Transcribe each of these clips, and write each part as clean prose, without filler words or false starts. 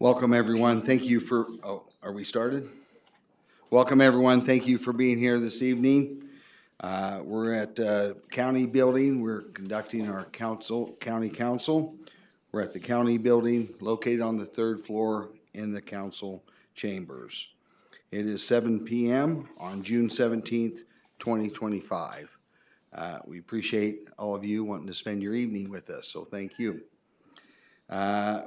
Welcome, everyone. Thank you for, are we started? Welcome, everyone. Thank you for being here this evening. We're at County Building. We're conducting our county council. We're at the County Building located on the 3rd floor in the council chambers. It is 7 p.m. on June 17th, 2025. We appreciate all of you wanting to spend your evening with us, so thank you.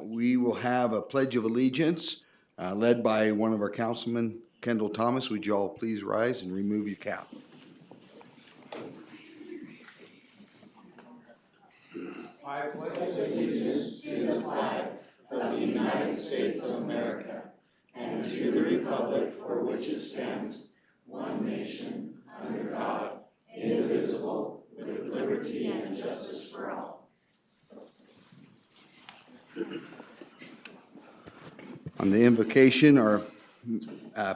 We will have a Pledge of Allegiance led by one of our councilmen, Kendall Thomas. Would you all please rise and remove your cap? I pledge allegiance to the flag of the United States of America and to the republic for which it stands, one nation, under God, indivisible, with liberty and justice for all. On the invocation, our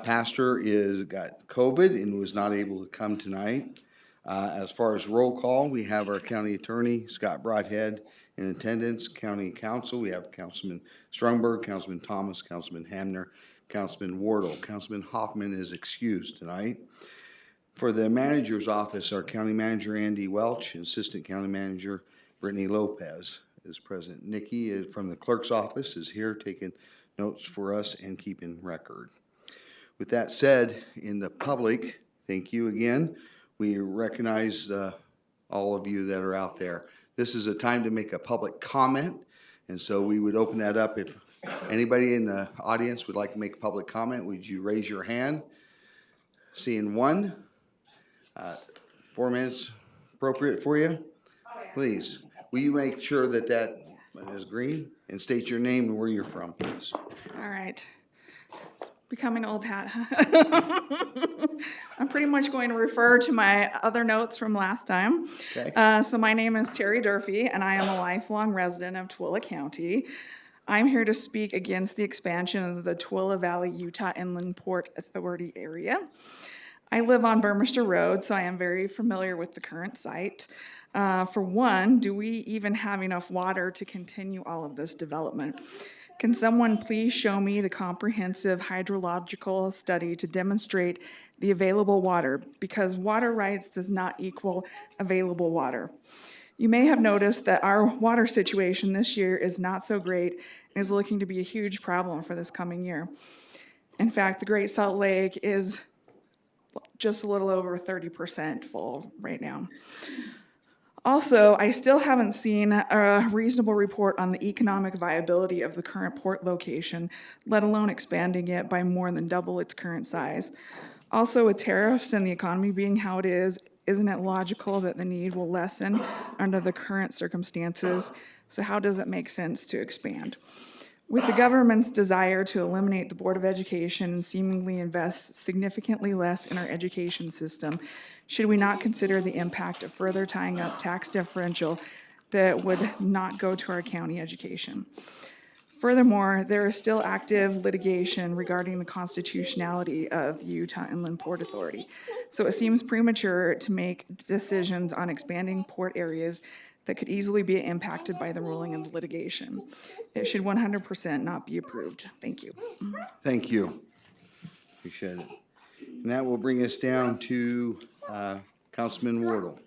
pastor got COVID and was not able to come tonight. As far as roll call, we have our county attorney, Scott Broadhead, in attendance. County council, we have Councilman Strungberg, Councilman Thomas, Councilman Hamner, Councilman Wardle. Councilman Hoffman is excused tonight. For the manager's office, our county manager, Andy Welch, and assistant county manager, Brittany Lopez, is present. Nikki from the clerk's office is here taking notes for us and keeping record. With that said, in the public, thank you again. We recognize all of you that are out there. This is a time to make a public comment, and so we would open that up. If anybody in the audience would like to make a public comment, would you raise your hand? Seeing one. 4 minutes appropriate for you? Please. Will you make sure that is green and state your name and where you're from, please? All right. It's becoming old hat. I'm pretty much going to refer to my other notes from last time. Okay. So my name is Terry Durfee, and I am a lifelong resident of Tooele County. I'm here to speak against the expansion of the Tooele Valley, Utah Inland Port Authority area. I live on Burmester Road, so I am very familiar with the current site. For one, do we even have enough water to continue all of this development? Can someone please show me the comprehensive hydrological study to demonstrate the available water? Because water rights does not equal available water. You may have noticed that our water situation this year is not so great and is looking to be a huge problem for this coming year. In fact, the Great Salt Lake is just a little over 30% full right now. Also, I still haven't seen a reasonable report on the economic viability of the current port location, let alone expanding it by more than double its current size. Also, with tariffs and the economy being how it is, isn't it logical that the need will lessen under the current circumstances? So how does it make sense to expand? With the government's desire to eliminate the Board of Education and seemingly invest significantly less in our education system, should we not consider the impact of further tying up tax differential that would not go to our county education? Furthermore, there is still active litigation regarding the constitutionality of the Utah Inland Port Authority, so it seems premature to make decisions on expanding port areas that could easily be impacted by the ruling of the litigation. It should 100% not be approved. Thank you. Thank you. Appreciate it. And that will bring us down to Councilman Wardle.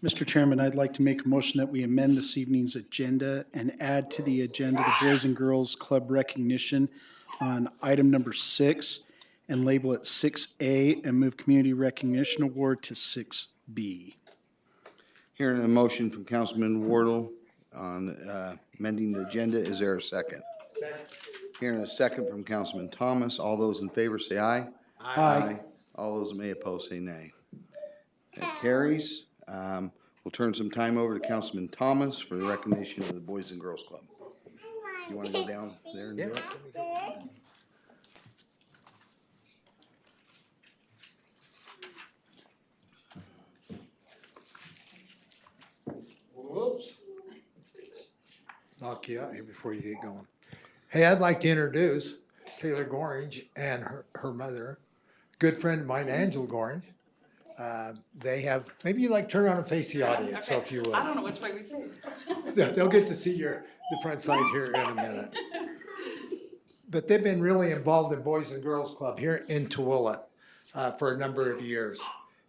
Mr. Chairman, I'd like to make a motion that we amend this evening's agenda and add to the agenda the Boys and Girls Club recognition on item number 6 and label it 6A and move Community Recognition Award to 6B. Hearing a motion from Councilman Wardle on amending the agenda, is there a second? Second. Hearing a second from Councilman Thomas. All those in favor say aye. Aye. All those that may oppose say nay. That carries. We'll turn some time over to Councilman Thomas for the recognition of the Boys and Girls Club. You want to go down there and do it? Whoops. Knock you out here before you get going. Hey, I'd like to introduce Taylor Gorringe and her mother, good friend of mine, Angela Gorringe. They have, maybe you like turn around and face the audience, so if you would. I don't know which way we face. They'll get to see the front side here in a minute. But they've been really involved in Boys and Girls Club here in Tooele for a number of years.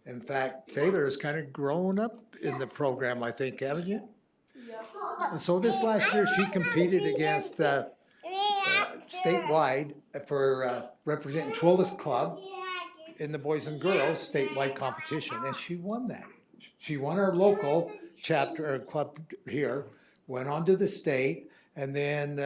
In fact, Taylor has kind of grown up in the program, I think, haven't you? And so this last year, she competed against statewide for representing Tooele's club in the Boys and Girls statewide competition, and she won that. She won our local chapter or club here, went on to the state, and then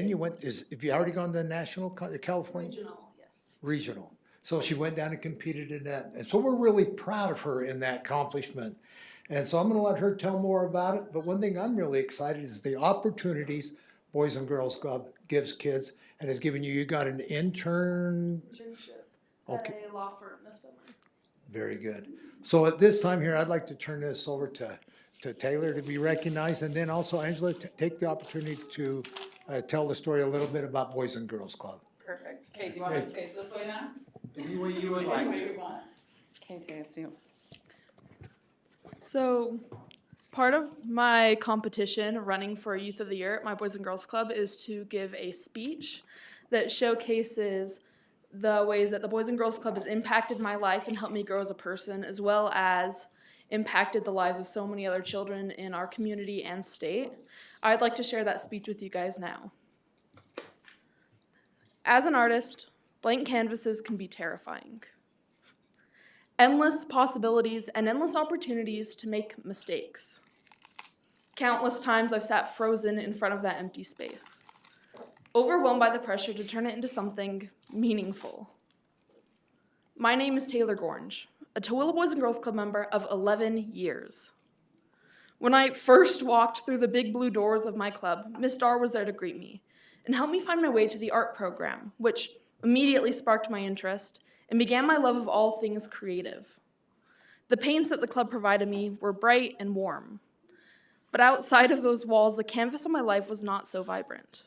you went. Have you already gone to national, California? Regional, yes. Regional. So she went down and competed in that, and so we're really proud of her in that accomplishment. And so I'm going to let her tell more about it. But one thing I'm really excited is the opportunities Boys and Girls Club gives kids, and has given you. You got an internship at a law firm this summer. Very good. So at this time here, I'd like to turn this over to Taylor to be recognized, and then also Angela, take the opportunity to tell the story a little bit about Boys and Girls Club. Perfect. Okay, do you want us to face this way now? Any way you would like to. Okay, it's you. So, part of my competition running for Youth of the Year at my Boys and Girls Club is to give a speech that showcases the ways that the Boys and Girls Club has impacted my life and helped me grow as a person, as well as impacted the lives of so many other children in our community and state. I'd like to share that speech with you guys now. As an artist, blank canvases can be terrifying. Endless possibilities and endless opportunities to make mistakes. Countless times I've sat frozen in front of that empty space, overwhelmed by the pressure to turn it into something meaningful. My name is Taylor Gorge, a Tooele Boys and Girls Club member of 11 years. When I first walked through the big blue doors of my club, Miss Starr was there to greet me and help me find my way to the art program, which immediately sparked my interest and began my love of all things creative. The paints that the club provided me were bright and warm, but outside of those walls, the canvas of my life was not so vibrant.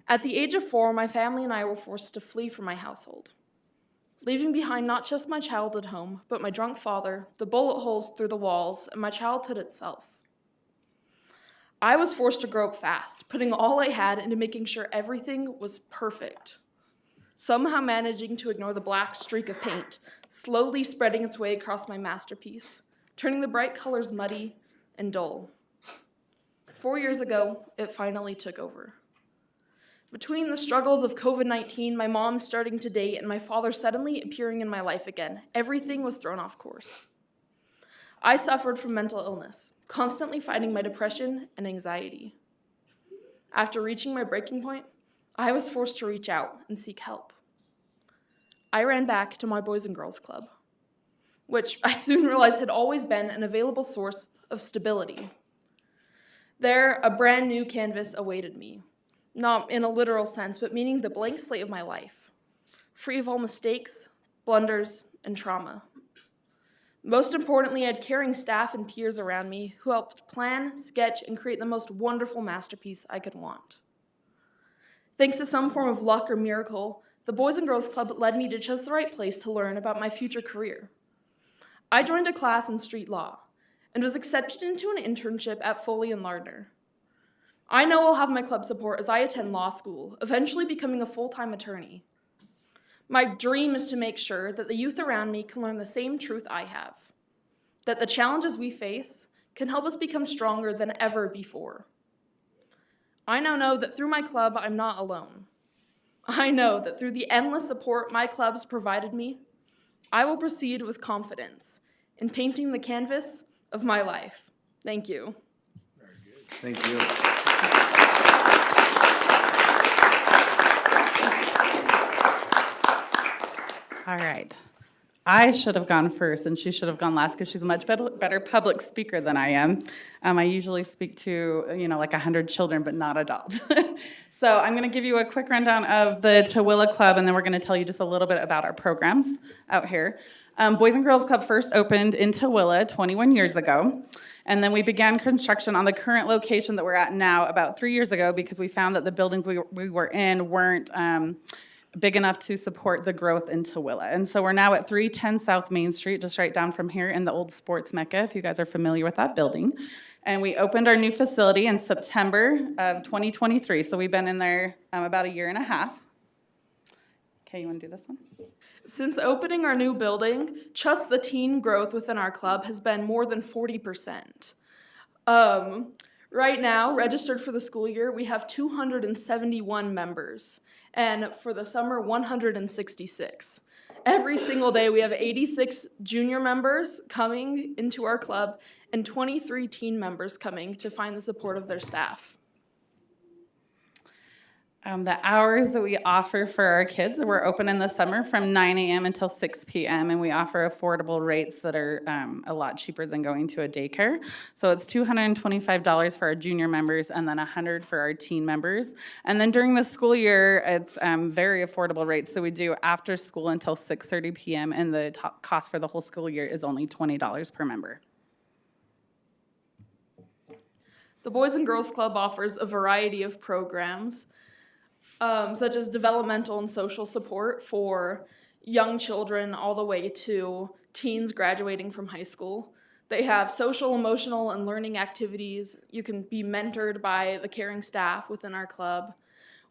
At the age of 4, my family and I were forced to flee from my household, leaving behind not just my childhood home, but my drunk father, the bullet holes through the walls, and my childhood itself. I was forced to grow up fast, putting all I had into making sure everything was perfect, somehow managing to ignore the black streak of paint, slowly spreading its way across my masterpiece, turning the bright colors muddy and dull. 4 years ago, it finally took over. Between the struggles of COVID-19, my mom starting to date, and my father suddenly appearing in my life again, everything was thrown off course. I suffered from mental illness, constantly fighting my depression and anxiety. After reaching my breaking point, I was forced to reach out and seek help. I ran back to my Boys and Girls Club, which I soon realized had always been an available source of stability. There, a brand new canvas awaited me. Not in a literal sense, but meaning the blank slate of my life, free of all mistakes, blunders, and trauma. Most importantly, I had caring staff and peers around me who helped plan, sketch, and create the most wonderful masterpiece I could want. Thanks to some form of luck or miracle, the Boys and Girls Club led me to just the right place to learn about my future career. I joined a class in street law and was accepted into an internship at Foley and Lardner. I know I'll have my club support as I attend law school, eventually becoming a full-time attorney. My dream is to make sure that the youth around me can learn the same truth I have, that the challenges we face can help us become stronger than ever before. I now know that through my club, I'm not alone. I know that through the endless support my clubs provided me, I will proceed with confidence in painting the canvas of my life. Thank you. Very good. Thank you. All right. I should have gone first, and she should have gone last because she's a much better public speaker than I am. I usually speak to, like 100 children, but not adults. So I'm going to give you a quick rundown of the Tooele Club, and then we're going to tell you just a little bit about our programs out here. Boys and Girls Club first opened in Tooele 21 years ago, and then we began construction on the current location that we're at now about 3 years ago because we found that the buildings we were in weren't big enough to support the growth in Tooele. And so we're now at 310 South Main Street, just right down from here in the old sports mecca, if you guys are familiar with that building. And we opened our new facility in September of 2023. So we've been in there about a year and a half. Okay, you want to do this one? Since opening our new building, just the teen growth within our club has been more than 40%. Right now, registered for the school year, we have 271 members, and for the summer, 166. Every single day, we have 86 junior members coming into our club and 23 teen members coming to find the support of their staff. The hours that we offer for our kids, we're open in the summer from 9 a.m. until 6 p.m. and we offer affordable rates that are a lot cheaper than going to a daycare. So it's $225 for our junior members and then $100 for our teen members. And then during the school year, it's very affordable rates. So we do after school until 6:30 p.m. and the cost for the whole school year is only $20 per member. The Boys and Girls Club offers a variety of programs, such as developmental and social support for young children all the way to teens graduating from high school. They have social, emotional, and learning activities. You can be mentored by the caring staff within our club.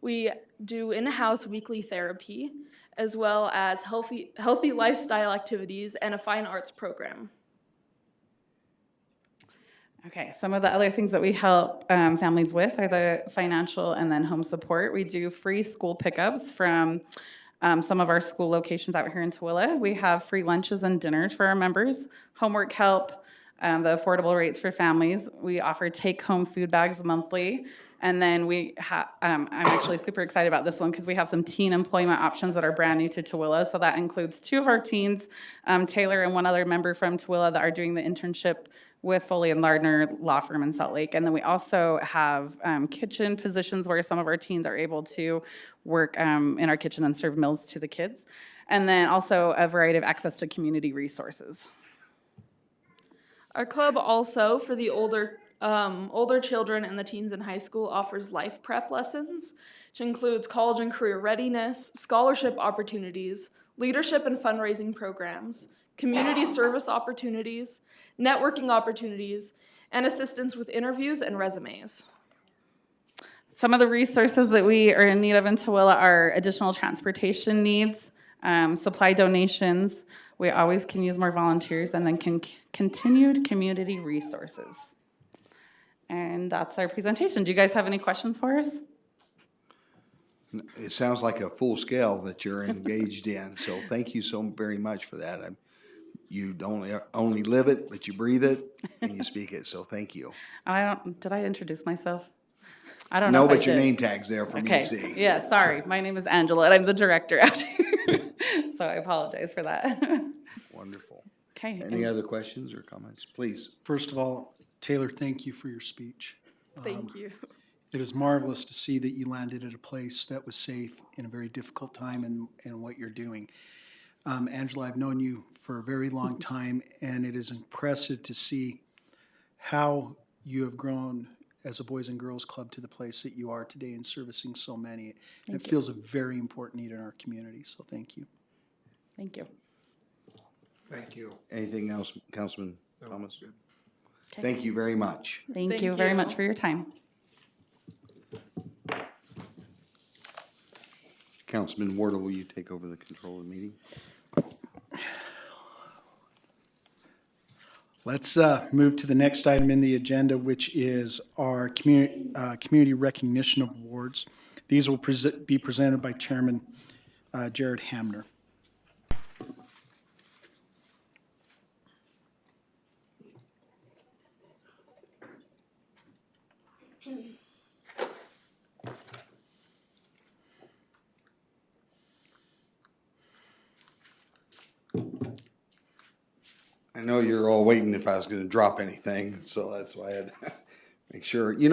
We do in-house weekly therapy, as well as healthy lifestyle activities and a fine arts program. Okay, some of the other things that we help families with are the financial and then home support. We do free school pickups from some of our school locations out here in Tooele. We have free lunches and dinners for our members, homework help, the affordable rates for families. We offer take-home food bags monthly. And then we have, I'm actually super excited about this one because we have some teen employment options that are brand new to Tooele. So that includes 2 of our teens, Taylor and one other member from Tooele, that are doing the internship with Foley and Lardner law firm in Salt Lake. And then we also have kitchen positions where some of our teens are able to work in our kitchen and serve meals to the kids. And then also a variety of access to community resources. Our club also, for the older children and the teens in high school, offers life prep lessons, which includes college and career readiness, scholarship opportunities, leadership and fundraising programs, community service opportunities, networking opportunities, and assistance with interviews and resumes. Some of the resources that we are in need of in Tooele are additional transportation needs, supply donations. We always can use more volunteers, and then continued community resources. And that's our presentation. Do you guys have any questions for us? It sounds like a full scale that you're engaged in, so thank you so very much for that. You don't only live it, but you breathe it and you speak it, so thank you. Did I introduce myself? I don't know. No, but your name tag's there for me to see. Okay, yeah, sorry. My name is Angela, and I'm the director out here. So I apologize for that. Wonderful. Okay. Any other questions or comments? Please. First of all, Taylor, thank you for your speech. Thank you. It is marvelous to see that you landed at a place that was safe in a very difficult time in what you're doing. Angela, I've known you for a very long time, and it is impressive to see how you have grown as a Boys and Girls Club to the place that you are today in servicing so many. And it feels a very important need in our community, so thank you. Thank you. Thank you. Anything else, Councilman Thomas? Okay. Thank you very much. Thank you very much for your time. Councilman Wardle, will you take over the control of the meeting? Let's move to the next item in the agenda, which is our community recognition awards. These will be presented by Chairman Jared Hamner. I know you're all waiting if I was gonna drop anything, so that's why I had to make sure. You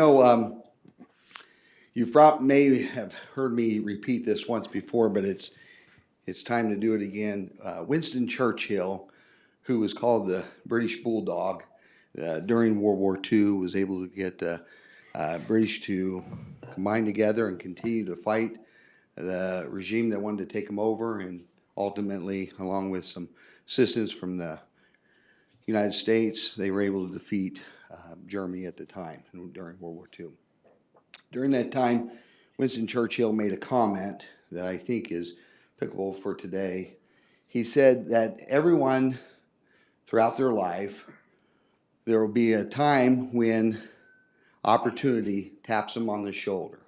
may have heard me repeat this once before, but it's time to do it again. Winston Churchill, who was called the British Bulldog, during World War II, was able to get British to combine together and continue to fight the regime that wanted to take them over, and ultimately, along with some assistance from the United States, they were able to defeat Germany at the time during World War II. During that time, Winston Churchill made a comment that I think is applicable for today. He said that everyone throughout their life, there will be a time when opportunity taps them on the shoulder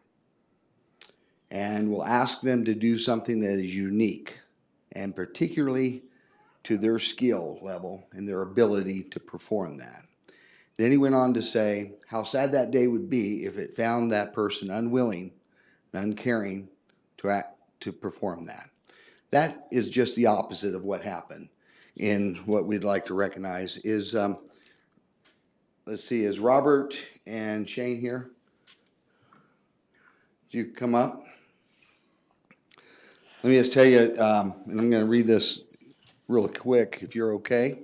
and will ask them to do something that is unique and particularly to their skill level and their ability to perform that. Then he went on to say how sad that day would be if it found that person unwilling and uncaring to perform that. That is just the opposite of what happened. In what we'd like to recognize is, let's see, is Robert and Shane here? Did you come up? Let me just tell you, and I'm going to read this real quick if you're okay,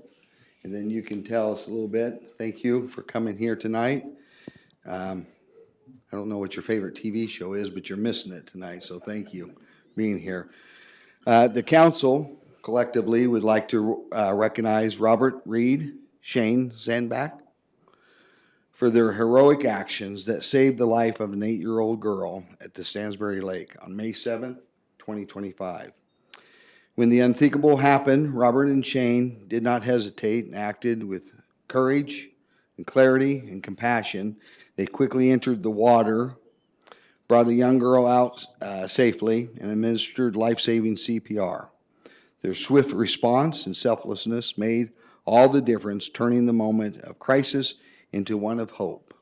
and then you can tell us a little bit. Thank you for coming here tonight. I don't know what your favorite TV show is, but you're missing it tonight, so thank you for being here. The council collectively would like to recognize Robert Reed, Shane Zandbach, for their heroic actions that saved the life of an 8-year-old girl at the Stansbury Lake on May 7th, 2025. When the unthinkable happened, Robert and Shane did not hesitate and acted with courage and clarity and compassion. They quickly entered the water, brought a young girl out safely, and administered life-saving CPR. Their swift response and selflessness made all the difference, turning the moment of crisis into one of hope.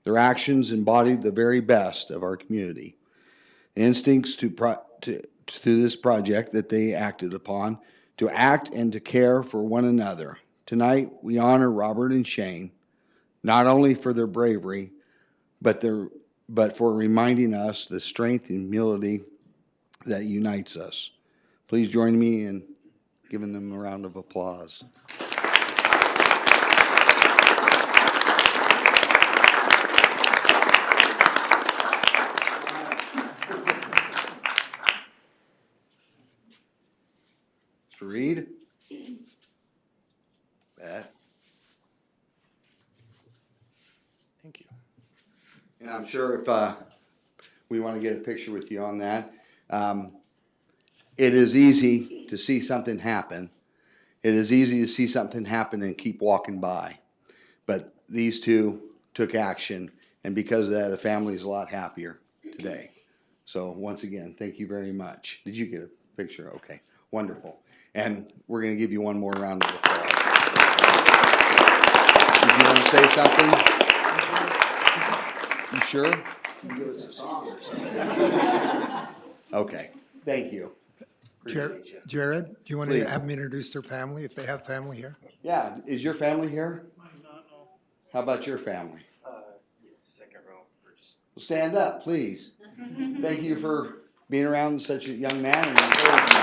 Their actions embodied the very best of our community. The instincts to this project that they acted upon, to act and to care for one another. Tonight, we honor Robert and Shane, not only for their bravery, but for reminding us the strength and humility that unites us. Please join me in giving them a round of applause. Mr. Reed? Pat? Thank you. And I'm sure if we want to get a picture with you on that. It is easy to see something happen. It is easy to see something happen and keep walking by. But these two took action, and because of that, the family is a lot happier today. So once again, thank you very much. Did you get a picture? Okay, wonderful. And we're going to give you one more round of applause. Did you want to say something? You sure? You can give us a song or something. Okay, thank you. Appreciate you. Jared, do you want Please. to have me introduce their family, if they have family here? Yeah, is your family here? How about your family? Second row first. Well, stand up, please. Thank you for being around such a young man and encouraging him.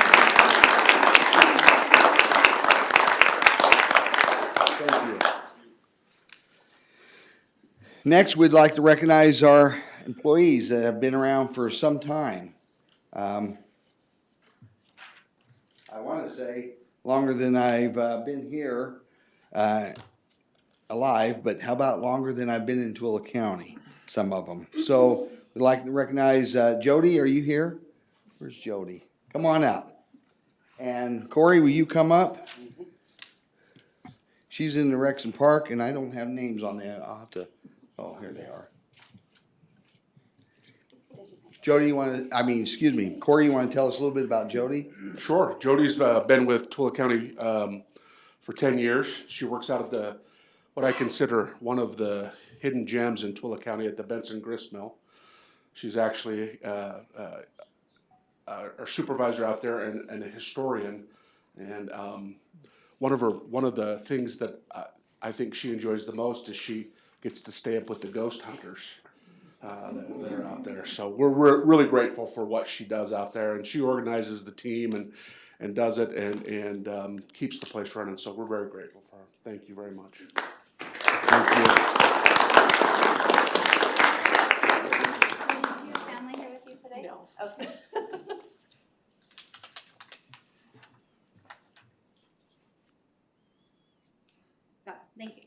Thank you. Next, we'd like to recognize our employees that have been around for some time. I want to say longer than I've been here alive, but how about longer than I've been in Tooele County, some of them. So we'd like to recognize Jody, are you here? Where's Jody? Come on up. And Corey, will you come up? She's in the Rexon Park, and I don't have names on there. I'll have to, oh, here they are. Jody, Corey, you want to tell us a little bit about Jody? Sure. Jody's been with Tooele County for 10 years. She works out of what I consider one of the hidden gems in Tooele County at the Benson Grist Mill. She's actually a supervisor out there and a historian. And one of the things that I think she enjoys the most is she gets to stay up with the ghost hunters that are out there. So we're really grateful for what she does out there, and she organizes the team and does it and keeps the place running. So we're very grateful for her. Thank you very much. Thank you. Your family here with you today? No. Okay. Thank you.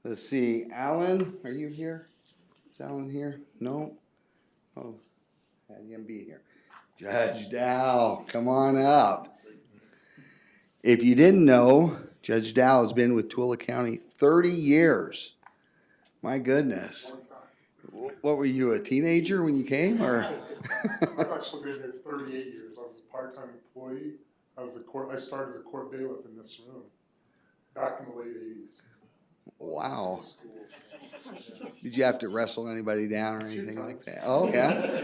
Let's see, Alan, are you here? Is Alan here? No? Oh, had him be here. Judge Dow, come on up. If you didn't know, Judge Dow has been with Tooele County 30 years. My goodness. What were you, a teenager when you came, or? I've actually been here 38 years. I was a part-time employee. I started as a court bailiff in this room back in the late 80s. Wow. Did you have to wrestle anybody down or anything like that? Oh, yeah?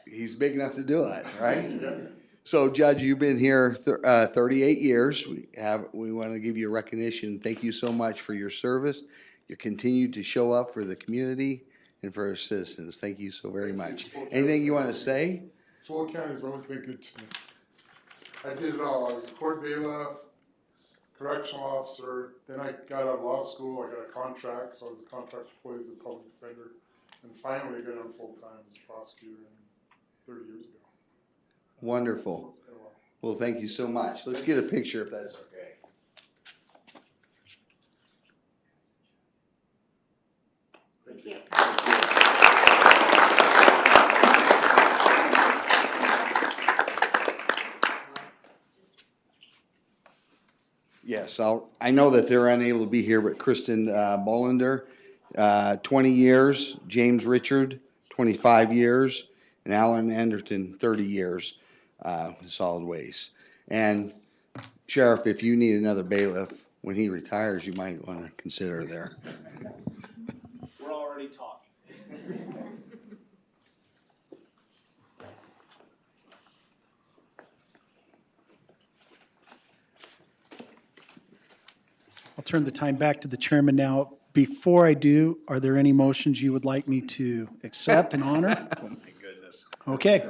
He's big enough to do it, right? So, Judge, you've been here 38 years. We want to give you a recognition. Thank you so much for your service. You continue to show up for the community and for our citizens. Thank you so very much. Anything you want to say? Tooele County has always been good to me. I did it all. I was a court bailiff, correctional officer. Then I got out of law school. I got a contract, so I was a contract employee as a public defender. And finally, I got on full-time as a prosecutor 30 years ago. Wonderful. It's been a while. Well, thank you so much. Let's get a picture if that's okay. Thank you. Yes, I know that they're unable to be here, but Kristen Bollender, 20 years, James Richard, 25 years, and Alan Anderton, 30 years, solid waste. And Sheriff, if you need another bailiff, when he retires, you might want to consider there. We're already talking. I'll turn the time back to the chairman now. Before I do, are there any motions you would like me to accept and honor? Oh, my goodness. Okay.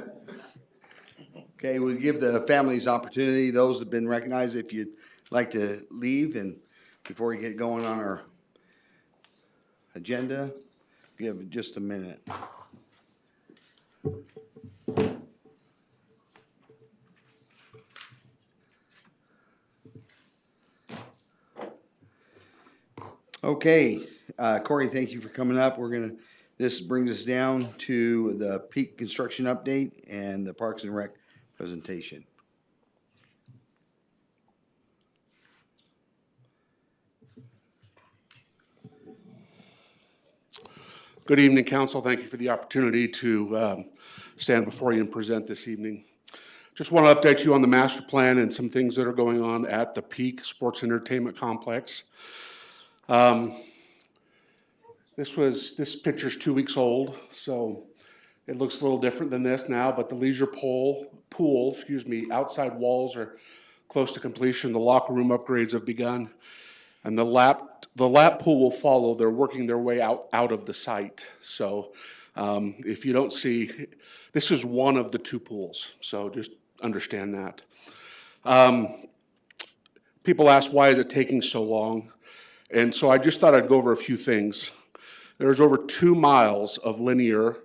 Okay, we'll give the families opportunity, those that have been recognized, if you'd like to leave, and before we get going on our agenda, give just a minute. Okay, Corey, thank you for coming up. This brings us down to the peak construction update and the Parks and Rec presentation. Good evening, council. Thank you for the opportunity to stand before you and present this evening. Just want to update you on the master plan and some things that are going on at the Peak Sports Entertainment Complex. This picture's 2 weeks old, so it looks a little different than this now, but the leisure pool, outside walls are close to completion. The locker room upgrades have begun, and the lap pool will follow. They're working their way out of the site. So if you don't see, this is one of the two pools, so just understand that. People ask, why is it taking so long? And so I just thought I'd go over a few things. There's over 2 miles of linear,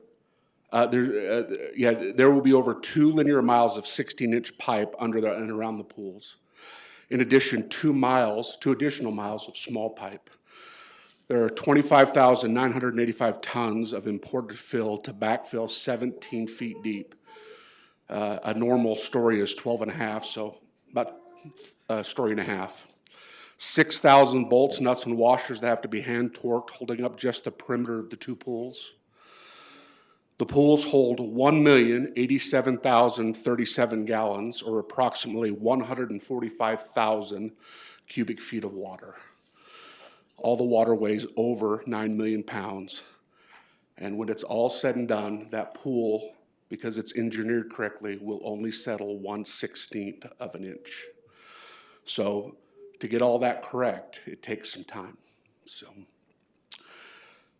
there will be over 2 linear miles of 16-inch pipe under and around the pools. In addition, 2 additional miles of small pipe. There are 25,985 tons of imported fill to backfill 17 feet deep. A normal story is 12 and a half, so about a story and a half. 6,000 bolts, nuts, and washers that have to be hand torqued, holding up just the perimeter of the two pools. The pools hold 1,087,037 gallons, or approximately 145,000 cubic feet of water. All the water weighs over 9 million pounds. And when it's all said and done, that pool, because it's engineered correctly, will only settle 1/16 of an inch. So to get all that correct, it takes some time. So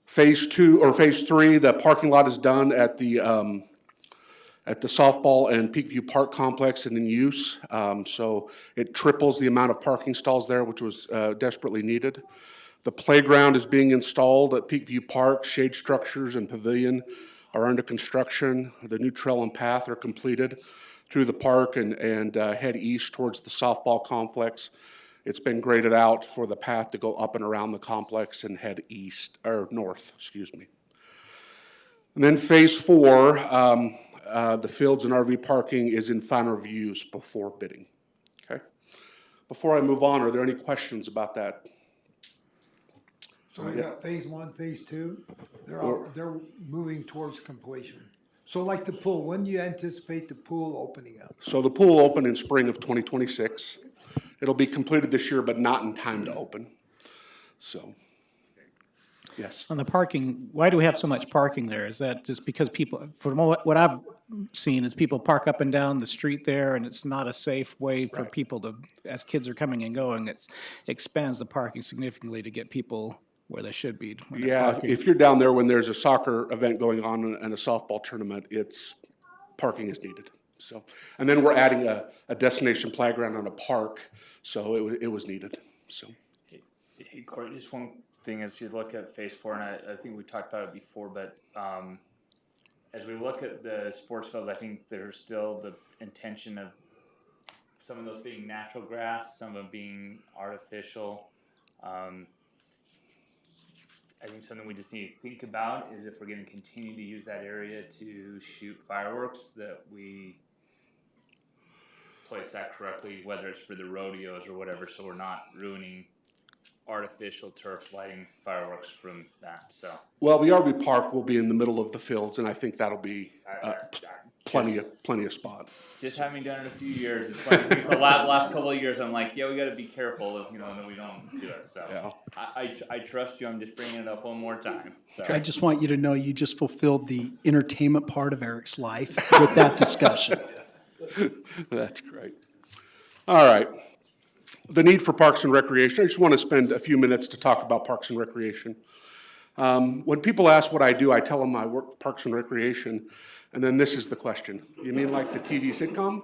phase 3, the parking lot is done at the softball and Peakview Park complex and in use. So it triples the amount of parking stalls there, which was desperately needed. The playground is being installed at Peakview Park. Shade structures and pavilion are under construction. The new trail and path are completed. through the park and head east towards the softball complex. It's been graded out for the path to go up and around the complex and head east, or north, excuse me. And then phase 4, the fields and RV parking is in final reviews before bidding. Okay. Before I move on, are there any questions about that? So we got phase 1, phase 2, they're moving towards completion. So like the pool, when do you anticipate the pool opening up? So the pool will open in spring of 2026. It'll be completed this year, but not in time to open. So, yes. On the parking, why do we have so much parking there? Is that just because people, from what I've seen, is people park up and down the street there, and it's not a safe way for people to, as kids are coming and going, it expands the parking significantly to get people where they should be. When they're Yeah, parking. if you're down there when there's a soccer event going on and a softball tournament, parking is needed. So, and then we're adding a destination playground on a park, so it was needed. So, Hey, Cory, just one thing as you look at phase 4, and I think we talked about it before, but as we look at the sports fields, I think there's still the intention of some of those being natural grass, some of them being artificial. I think something we just need to think about is if we're going to continue to use that area to shoot fireworks, that we place that correctly, whether it's for the rodeos or whatever, so we're not ruining artificial turf lighting fireworks from that. So, well, the RV park will be in the middle of the fields, and I think that'll be plenty of spot. just having done it a few years, it's like the last couple of years, I'm like, yeah, we got to be careful, that we don't do it. So, Yeah. I trust you. I'm just bringing it up one more time. So. I just want you to know you just fulfilled the entertainment part of Eric's life with that discussion. That's great. All right. The need for Parks and Recreation. I just want to spend a few minutes to talk about Parks and Recreation. When people ask what I do, I tell them I work for Parks and Recreation, and then this is the question. You mean like the TV sitcom?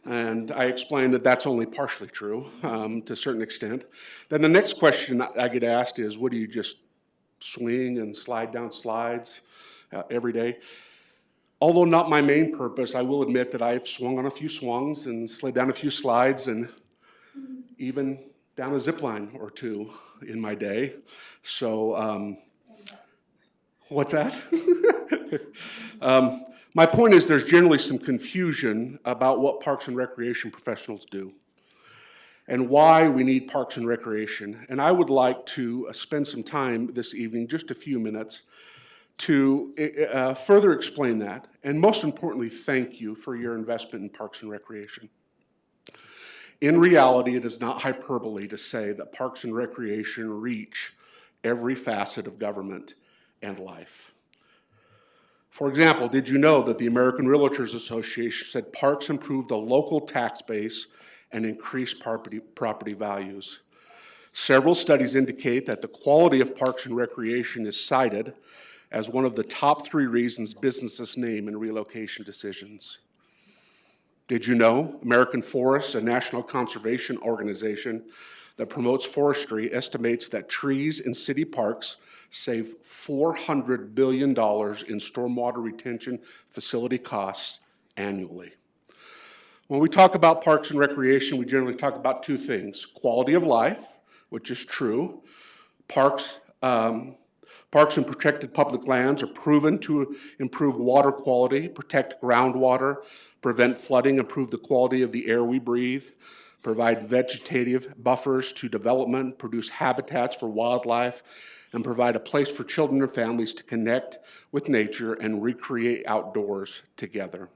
And I explain that that's only partially true to a certain extent. Then the next question I get asked is, what do you just swing and slide down slides every day? Although not my main purpose, I will admit that I've swung on a few swungs and slid down a few slides and even down a zip line or two in my day. So, what's that? My point is there's generally some confusion about what Parks and Recreation professionals do and why we need Parks and Recreation. And I would like to spend some time this evening, just a few minutes, to further explain that, and most importantly, thank you for your investment in Parks and Recreation. In reality, it is not hyperbole to say that Parks and Recreation reach every facet of government and life. For example, did you know that the American Realtors Association said parks improve the local tax base and increase property values? Several studies indicate that the quality of Parks and Recreation is cited as one of the top 3 reasons businesses name in relocation decisions. Did you know American Forests, a national conservation organization that promotes forestry, estimates that trees in city parks save $400 billion in stormwater retention facility costs annually? When we talk about Parks and Recreation, we generally talk about 2 things: quality of life, which is true. Parks and protected public lands are proven to improve water quality, protect groundwater, prevent flooding, improve the quality of the air we breathe, provide vegetative buffers to development, produce habitats for wildlife, and provide a place for children and families to connect with nature and recreate outdoors together.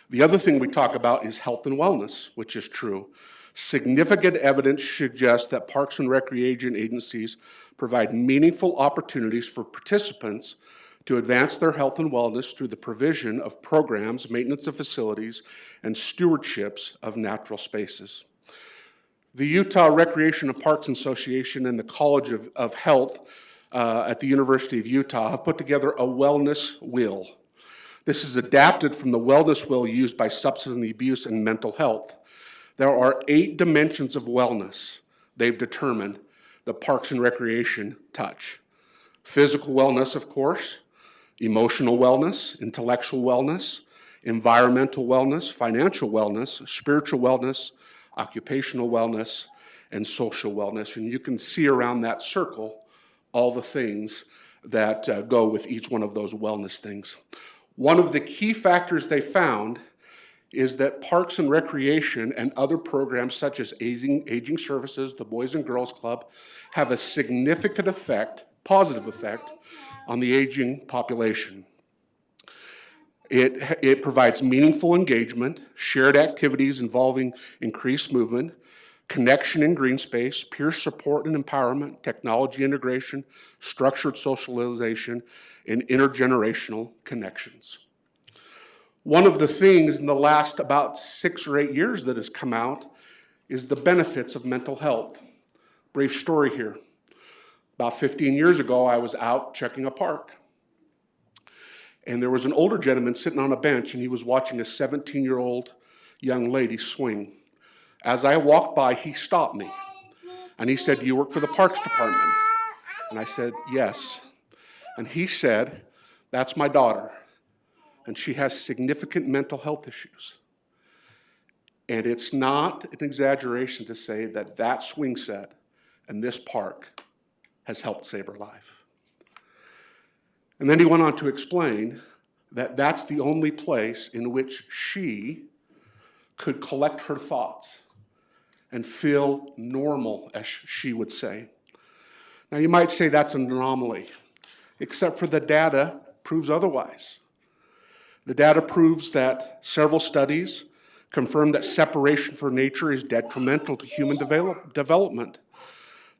The other thing we talk about is health and wellness, which is true. Significant evidence suggests that Parks and Recreation agencies provide meaningful opportunities for participants to advance their health and wellness through the provision of programs, maintenance of facilities, and stewardships of natural spaces. The Utah Recreation and Parks Association and the College of Health at the University of Utah have put together a wellness wheel. This is adapted from the wellness wheel used by substance abuse and mental health. There are 8 dimensions of wellness they've determined that Parks and Recreation touch. Physical wellness, of course, emotional wellness, intellectual wellness, environmental wellness, financial wellness, spiritual wellness, occupational wellness, and social wellness. And you can see around that circle all the things that go with each one of those wellness things. One of the key factors they found is that Parks and Recreation and other programs such as aging services, the Boys and Girls Club, have a significant effect, positive effect, on the aging population. It provides meaningful engagement, shared activities involving increased movement, connection in green space, peer support and empowerment, technology integration, structured socialization, and intergenerational connections. One of the things in the last about 6 or 8 years that has come out is the benefits of mental health. Brief story here. About 15 years ago, I was out checking a park. And there was an older gentleman sitting on a bench, and he was watching a 17-year-old young lady swing. As I walked by, he stopped me. And he said, "Do you work for the Parks Department?" And I said, "Yes." And he said, "That's my daughter. And she has significant mental health issues." And it's not an exaggeration to say that that swing set and this park has helped save her life. And then he went on to explain that that's the only place in which she could collect her thoughts and feel normal, as she would say. Now, you might say that's an anomaly, except for the data proves otherwise. The data proves that several studies confirm that separation from nature is detrimental to human development,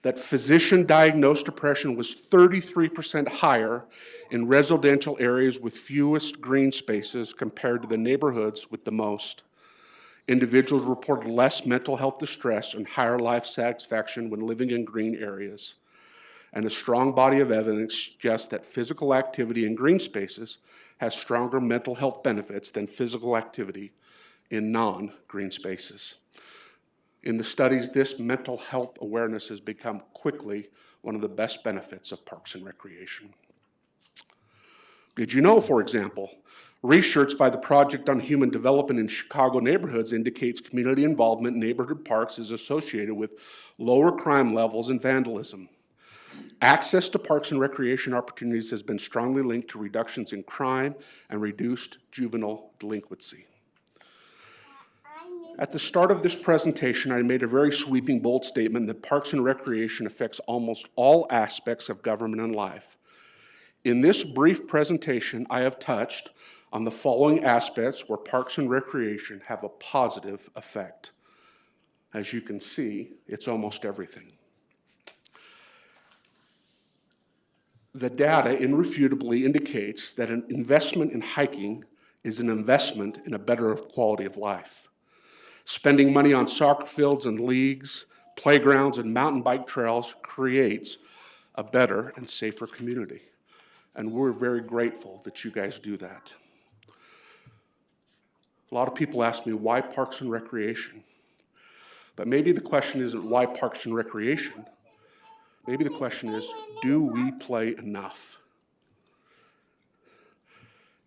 that physician-diagnosed depression was 33% higher in residential areas with fewest green spaces compared to the neighborhoods with the most. Individuals reported less mental health distress and higher life satisfaction when living in green areas. And a strong body of evidence suggests that physical activity in green spaces has stronger mental health benefits than physical activity in non-green spaces. In the studies, this mental health awareness has become quickly one of the best benefits of Parks and Recreation. Did you know, for example, research by the Project on Human Development in Chicago neighborhoods indicates community involvement in neighborhood parks is associated with lower crime levels and vandalism. Access to parks and recreation opportunities has been strongly linked to reductions in crime and reduced juvenile delinquency. At the start of this presentation, I made a very sweeping, bold statement that Parks and Recreation affects almost all aspects of government and life. In this brief presentation, I have touched on the following aspects where Parks and Recreation have a positive effect. As you can see, it's almost everything. The data irrefutably indicates that an investment in hiking is an investment in a better quality of life. Spending money on soccer fields and leagues, playgrounds, and mountain bike trails creates a better and safer community. And we're very grateful that you guys do that. A lot of people ask me, why Parks and Recreation? But maybe the question isn't why Parks and Recreation. Maybe the question is, do we play enough?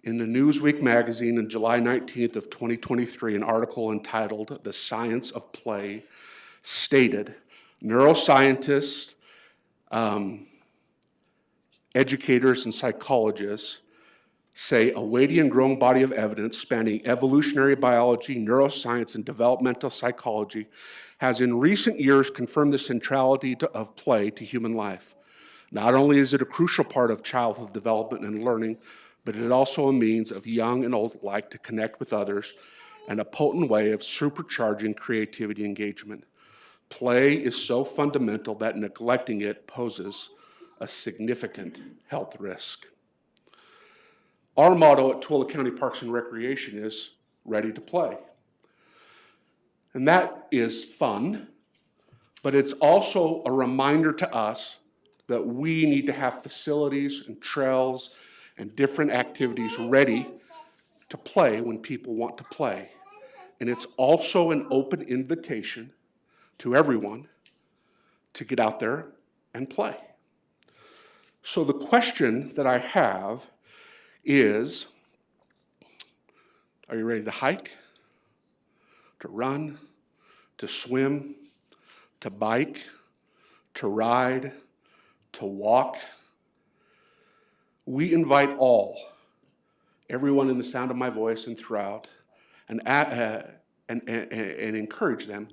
In the Newsweek magazine on July 19th of 2023, an article entitled "The Science of Play" stated, neuroscientists, educators, and psychologists say a weighty and growing body of evidence spanning evolutionary biology, neuroscience, and developmental psychology has in recent years confirmed the centrality of play to human life. Not only is it a crucial part of childhood development and learning, but it is also a means of young and old alike to connect with others and a potent way of supercharging creativity engagement. Play is so fundamental that neglecting it poses a significant health risk. Our motto at Tooele County Parks and Recreation is ready to play. And that is fun, but it's also a reminder to us that we need to have facilities and trails and different activities ready to play when people want to play. And it's also an open invitation to everyone to get out there and play. So the question that I have is, Are you ready to hike, to run, to swim, to bike, to ride, to walk? We invite all, everyone in the sound of my voice and throughout, and encourage them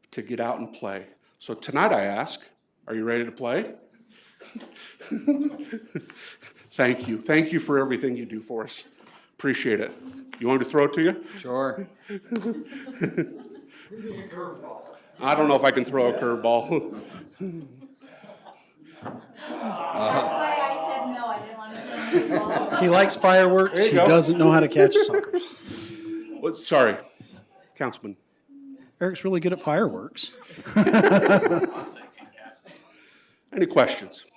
to get out and play. So tonight I ask, are you ready to play? Thank you. Thank you for everything you do for us. Appreciate it. You want me to throw it to you? Sure. I don't know if I can throw a curveball. That's why I said no, I didn't want to do anything. He likes fireworks, There you he go. doesn't know how to catch a soccer ball. Well, sorry, Councilman. Eric's really good at fireworks. Any questions?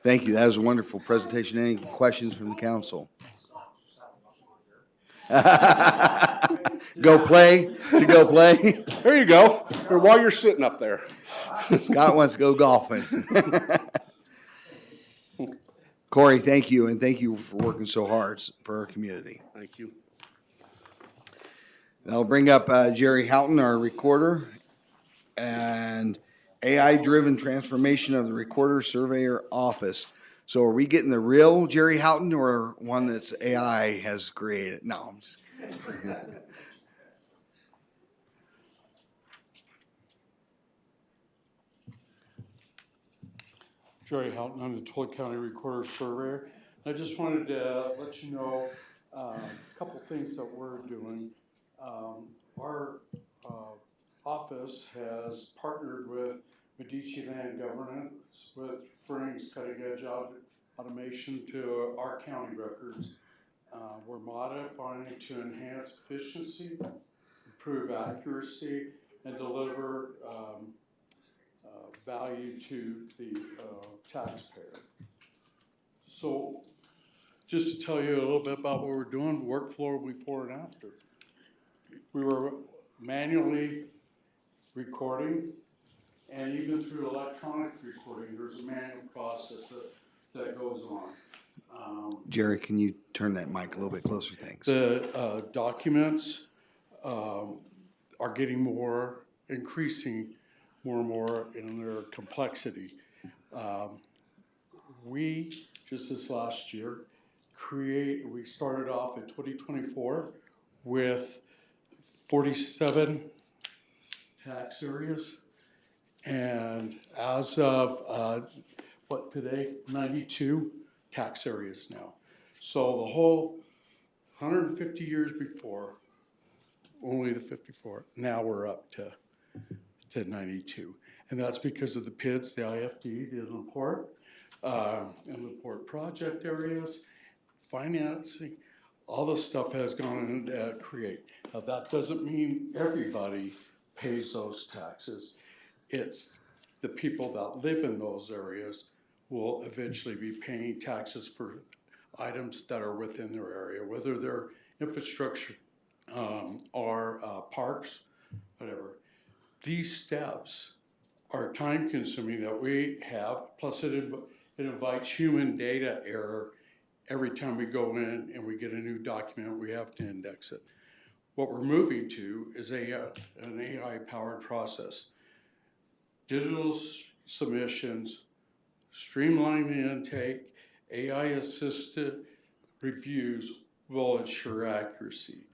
Thank you. That was a wonderful presentation. Any questions from the council? Go play. There you go. Or while you're sitting up there. Scott wants to go golfing. Corey, thank you, and thank you for working so hard for our community. Thank you. I'll bring up Jerry Houghton, our recorder, and AI-driven transformation of the recorder surveyor office. So are we getting the real Jerry Houghton or one that's AI has created? No, I'm just kidding. Jerry Houghton, I'm the Tooele County Recorder Surveyor. I just wanted to let you know a couple things that we're doing. Our office has partnered with Medici Land Governance, which brings cutting-edge automation to our county records. We're modifying it to enhance efficiency, improve accuracy, and deliver value to the taxpayer. So just to tell you a little bit about what we're doing, workflow before and after. We were manually recording, and even through electronic recording, there's a manual process that goes on. Jerry, can you turn that mic a little bit closer? Thanks. The documents are increasing more and more in their complexity. We, just this last year, we started off in 2024 with 47 tax areas. And as of, today, 92 tax areas now. So the whole 150 years before, only the 54, now we're up to 92. And that's because of the PIDs, the IFD, the Laporte, and Laporte project areas, financing, all this stuff has gone into create. Now that doesn't mean everybody pays those taxes. It's the people that live in those areas will eventually be paying taxes for items that are within their area, whether they're infrastructure or parks, whatever. These steps are time consuming that we have, plus it invites human data error every time we go in and we get a new document, we have to index it. What we're moving to is an AI-powered process. Digital submissions, streamline the intake, AI-assisted reviews will ensure accuracy.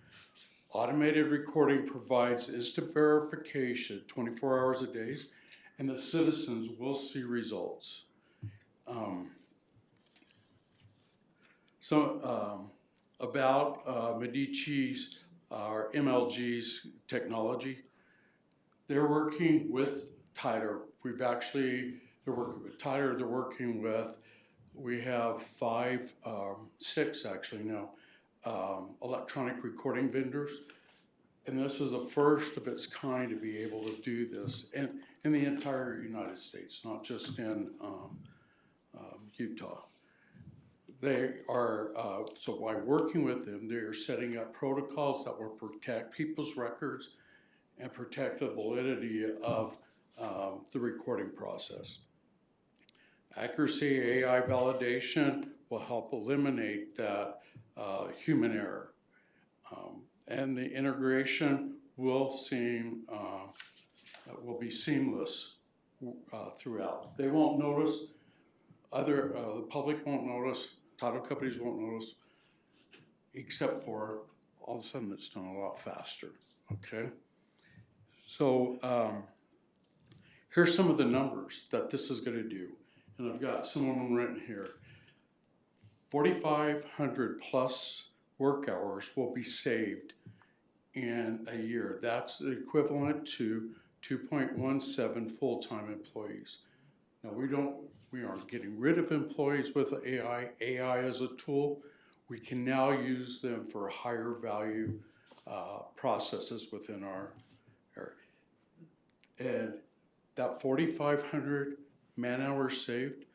Automated recording provides instant verification 24 hours a day, and the citizens will see results. About Medici's, our MLG's technology, they're working with Tyler. They're working with Tyler, we have six actually now, electronic recording vendors. And this is the first of its kind to be able to do this in the entire United States, not just in Utah. They are, so by working with them, they're setting up protocols that will protect people's records and protect the validity of the recording process. Accuracy AI validation will help eliminate that human error. And the integration will be seamless throughout. They won't notice, the public won't notice, title companies won't notice, except for all of a sudden it's done a lot faster, okay? So here's some of the numbers that this is gonna do. And I've got some of them written here. 4,500 plus work hours will be saved in a year. That's equivalent to 2.17 full-time employees. Now we aren't getting rid of employees with AI. AI is a tool. We can now use them for higher value processes within our area. And that 4,500 man hours saved,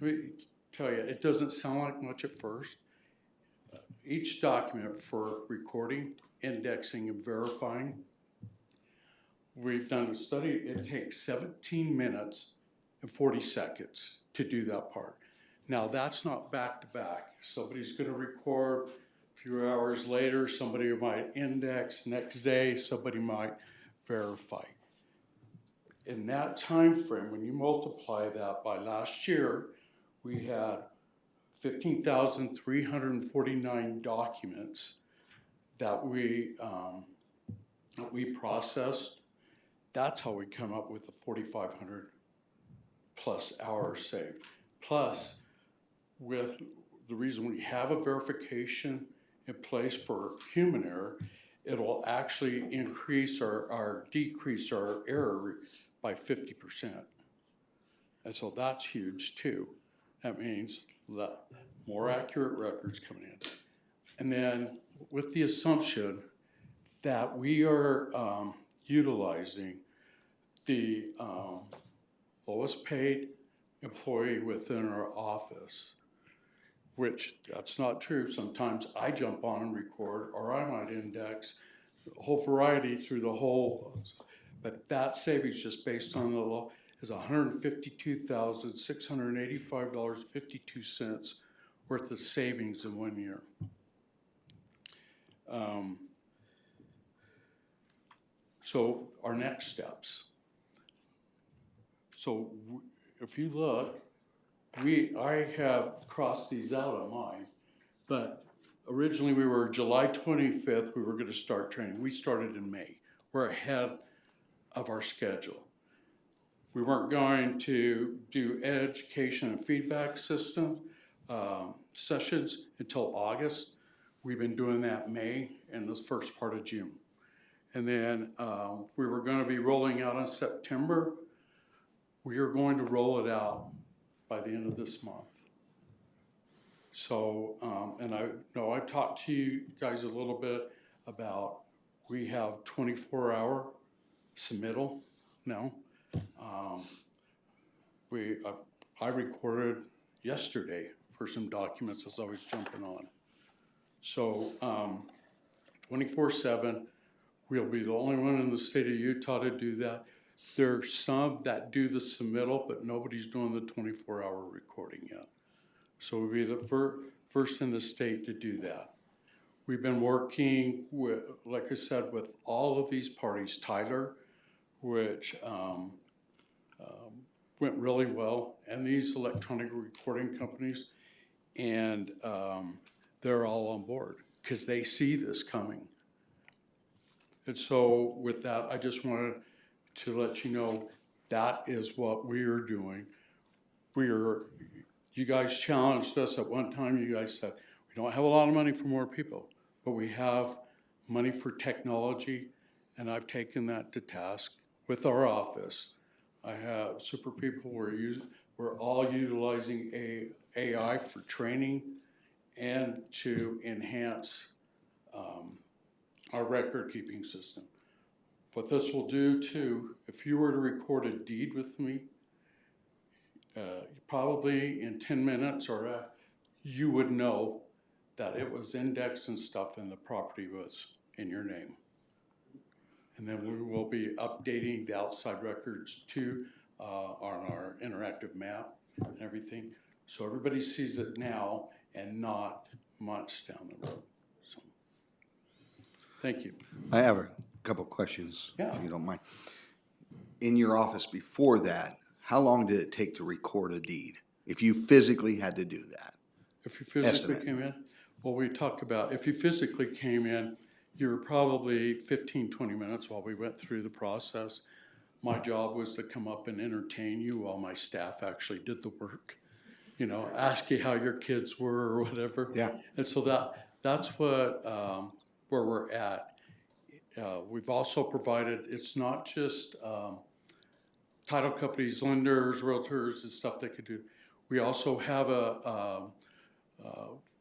let me tell you, it doesn't sound like much at first. Each document for recording, indexing, and verifying, we've done a study, it takes 17 minutes and 40 seconds to do that part. Now that's not back to back. Somebody's gonna record, a few hours later, somebody might index, next day, somebody might verify. In that time frame, when you multiply that by last year, we had 15,349 documents that we processed. That's how we come up with the 4,500 plus hours saved. Plus, with the reason we have a verification in place for human error, it'll actually increase decrease our error by 50%. And so that's huge too. That means that more accurate records coming in. And then with the assumption that we are utilizing the lowest paid employee within our office, which that's not true. Sometimes I jump on and record, or I might index a whole variety through the whole, but that savings just based on the law is $152,685.52 worth of savings in 1 year. So our next steps. So if you look, I have crossed these out on mine, but originally we were July 25th, we were gonna start training. We started in May. We're ahead of our schedule. We weren't going to do education and feedback system sessions until August. We've been doing that May and this first part of June. And then we were gonna be rolling out in September. We are going to roll it out by the end of this month. So, and I know I've talked to you guys a little bit about, we have 24-hour submittal now. I recorded yesterday for some documents as I was jumping on. So 24/7, we'll be the only one in the state of Utah to do that. There's some that do the submittal, but nobody's doing the 24-hour recording yet. So we'll be the first in the state to do that. We've been working with, like I said, with all of these parties. Tyler, which went really well, and these electronic recording companies, and they're all on board because they see this coming. And so with that, I just wanted to let you know that is what we are doing. You guys challenged us at one time. You guys said, we don't have a lot of money for more people, but we have money for technology, and I've taken that to task with our office. I have super people, we're all utilizing AI for training and to enhance our record keeping system. What this will do too, if you were to record a deed with me, probably in 10 minutes or you would know that it was indexed and stuff and the property was in your name. And then we will be updating the outside records too on our interactive map and everything. So everybody sees it now and not months down the road. So Thank you. I have a couple of questions, Yeah. if you don't mind. In your office before that, how long did it take to record a deed? If you physically had to do that? If you physically Estimate. came in, well, we talked about, if you physically came in, you were probably 15, 20 minutes while we went through the process. My job was to come up and entertain you while my staff actually did the work. You know, ask you how your kids were or whatever. Yeah. And so that's what, where we're at. We've also provided, it's not just, title companies, lenders, realtors, and stuff they could do. We also have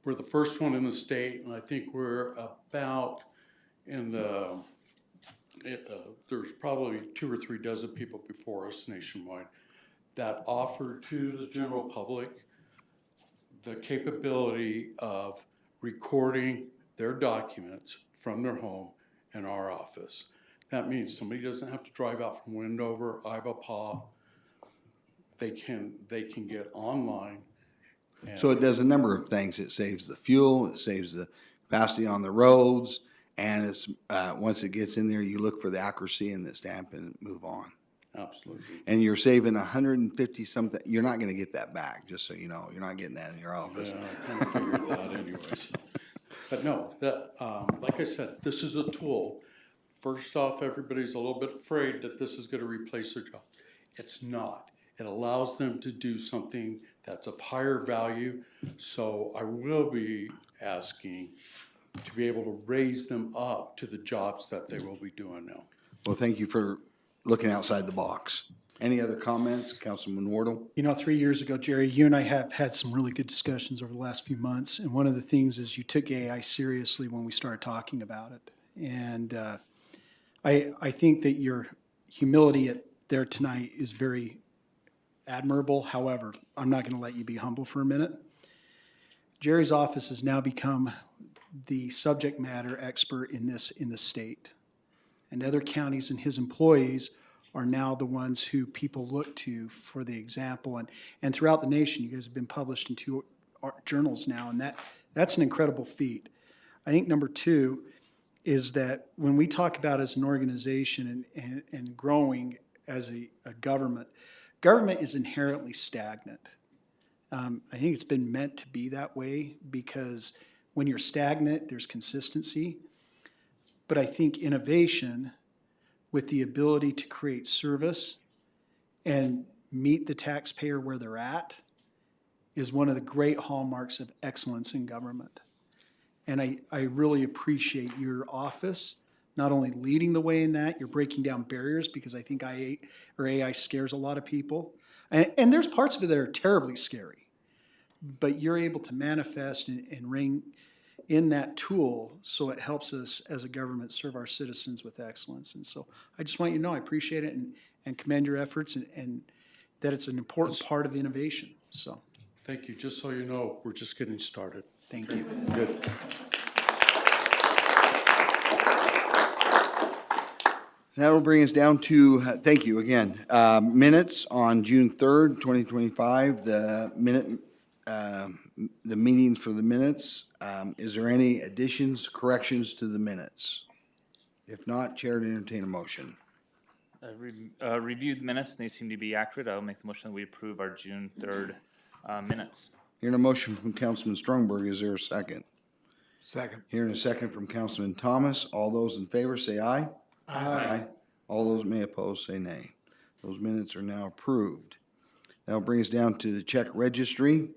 we're the first one in the state, and I think we're about in the, there's probably 2 or 3 dozen people before us nationwide that offer to the general public the capability of recording their documents from their home in our office. That means somebody doesn't have to drive out from Wendover, Ivapaw. They can get online. So it does a number of things. It saves the fuel, it saves the capacity on the roads, and it's, once it gets in there, you look for the accuracy in the stamp and move on. Absolutely. And you're saving 150 something, you're not gonna get that back, just so you know, you're not getting that in your office. Yeah, I kind of figured that anyways. But no, that, like I said, this is a tool. First off, everybody's a little bit afraid that this is gonna replace their job. It's not. It allows them to do something that's of higher value. So I will be asking to be able to raise them up to the jobs that they will be doing now. Well, thank you for looking outside the box. Any other comments, Councilman Wardle? You know, 3 years ago, Jerry, you and I have had some really good discussions over the last few months. And one of the things is you took AI seriously when we started talking about it. And I think that your humility there tonight is very admirable. However, I'm not going to let you be humble for a minute. Jerry's office has now become the subject matter expert in the state. And other counties and his employees are now the ones who people look to for the example. And throughout the nation, you guys have been published in 2 journals now, and that's an incredible feat. I think number 2 is that when we talk about as an organization and growing as a government is inherently stagnant. I think it's been meant to be that way because when you're stagnant, there's consistency. But I think innovation with the ability to create service and meet the taxpayer where they're at is one of the great hallmarks of excellence in government. And I really appreciate your office not only leading the way in that, you're breaking down barriers because I think AI scares a lot of people. And there's parts of it that are terribly scary. But you're able to manifest and ring in that tool so it helps us as a government serve our citizens with excellence. And so I just want you to know I appreciate it and commend your efforts and that it's an important part of innovation. So Thank you. Just so you know, we're just getting started. thank you. Good. That will bring us down to, thank you again, minutes on June 3rd, 2025, the meetings for the minutes. Is there any additions, corrections to the minutes? If not, Chair to entertain a motion. Reviewed minutes, and they seem to be accurate. I'll make the motion that we approve our June 3rd minutes. Hearing a motion from Councilman Strongberg, is there a second? Second. Hearing a second from Councilman Thomas. All those in favor say aye. Aye. All those may oppose say nay. Those minutes are now approved. That'll bring us down to the check registry.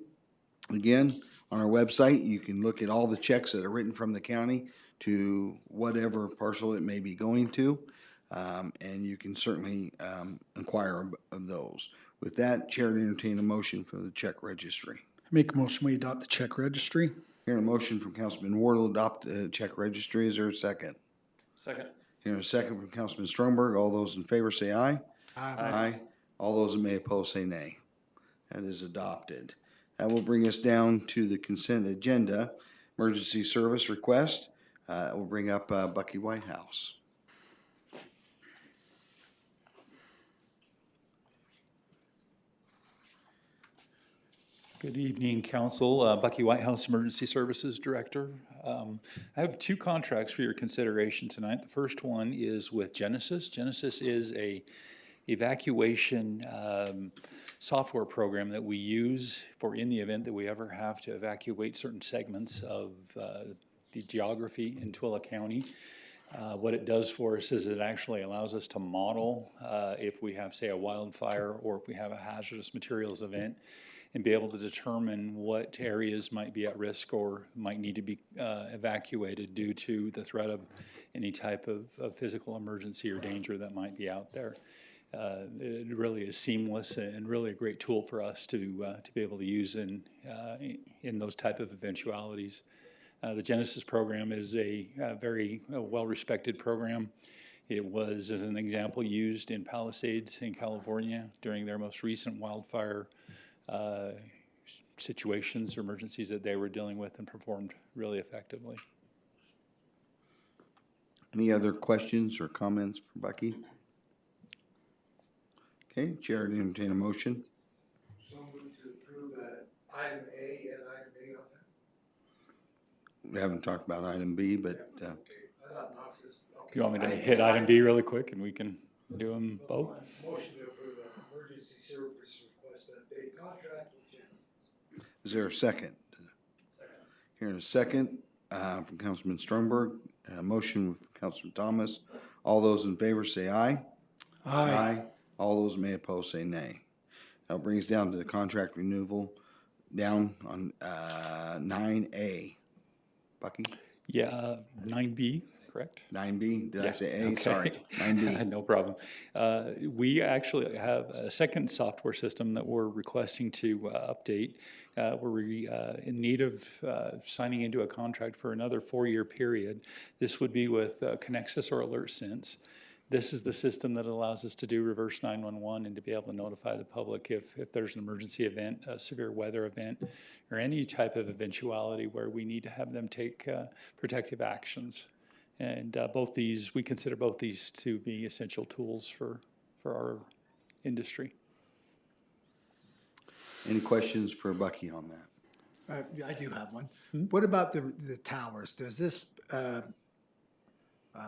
Again, on our website, you can look at all the checks that are written from the county to whatever parcel it may be going to. And you can certainly inquire of those. With that, Chair to entertain a motion for the check registry. Make a motion, we adopt the check registry. Hearing a motion from Councilman Wardle, adopt the check registry. Is there a second? Second. Hearing a second from Councilman Strongberg. All those in favor say aye. Aye. All those that may oppose say nay. That is adopted. That will bring us down to the consent agenda. Emergency service request. We'll bring up Bucky Whitehouse. Good evening, Council. Bucky, Whitehouse Emergency Services Director. I have two contracts for your consideration tonight. The first one is with Genasys. Genasys is a evacuation software program that we use for in the event that we ever have to evacuate certain segments of the geography in Tooele County. What it does for us is it actually allows us to model if we have, say, a wildfire or if we have a hazardous materials event, and be able to determine what areas might be at risk or might need to be evacuated due to the threat of any type of physical emergency or danger that might be out there. It really is seamless and really a great tool for us to be able to use in those type of eventualities. The Genasys program is a very well-respected program. It was, as an example, used in Palisades in California during their most recent wildfire situations or emergencies that they were dealing with, and performed really effectively. Any other questions or comments for Bucky? Okay, Chair, to entertain a motion. So moved to approve item A and item B on that? We haven't talked about item B, but Okay, I thought Knox is, okay. You want me to hit item B really quick and we can do them both? Motion to approve an emergency service request that paid contract with Jensen. is there a second? Second. Here in a second from Councilman Stromberg, motion with Councilman Thomas. All those in favor say aye. Aye. All those may oppose say nay. That brings down to the contract renewal down on 9A. Bucky? Yeah, 9B, correct? 9B, did I Yeah, say A? okay. Sorry, 9B. No problem. We actually have a second software system that we're requesting to update. We're in need of signing into a contract for another 4-year period. This would be with Konexus or Alertsense. This is the system that allows us to do reverse 911 and to be able to notify the public if there's an emergency event, a severe weather event, or any type of eventuality where we need to have them take protective actions. And both these, we consider both these to be essential tools for our industry. Any questions for Bucky on that? I do have one. What about the towers? Does this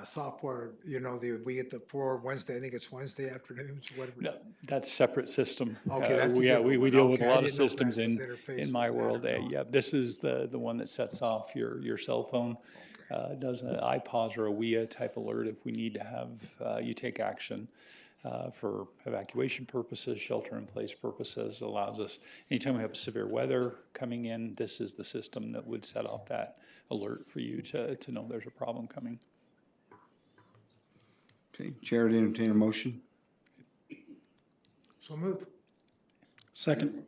software, we get the Wednesday, I think it's Wednesday afternoons, whatever. No, that's a separate system. Okay, that's a we different we one. deal with Okay, a I lot of didn't know if systems that was in interfaced my with that world. or not. Yeah, this is the one that sets off your cell phone. Does an iPause or a WIA type alert if we need to have you take action for evacuation purposes, shelter in place purposes. Allows us, anytime we have severe weather coming in, this is the system that would set off that alert for you to know there's a problem coming. Okay, Chair, to entertain a motion. So moved. Second.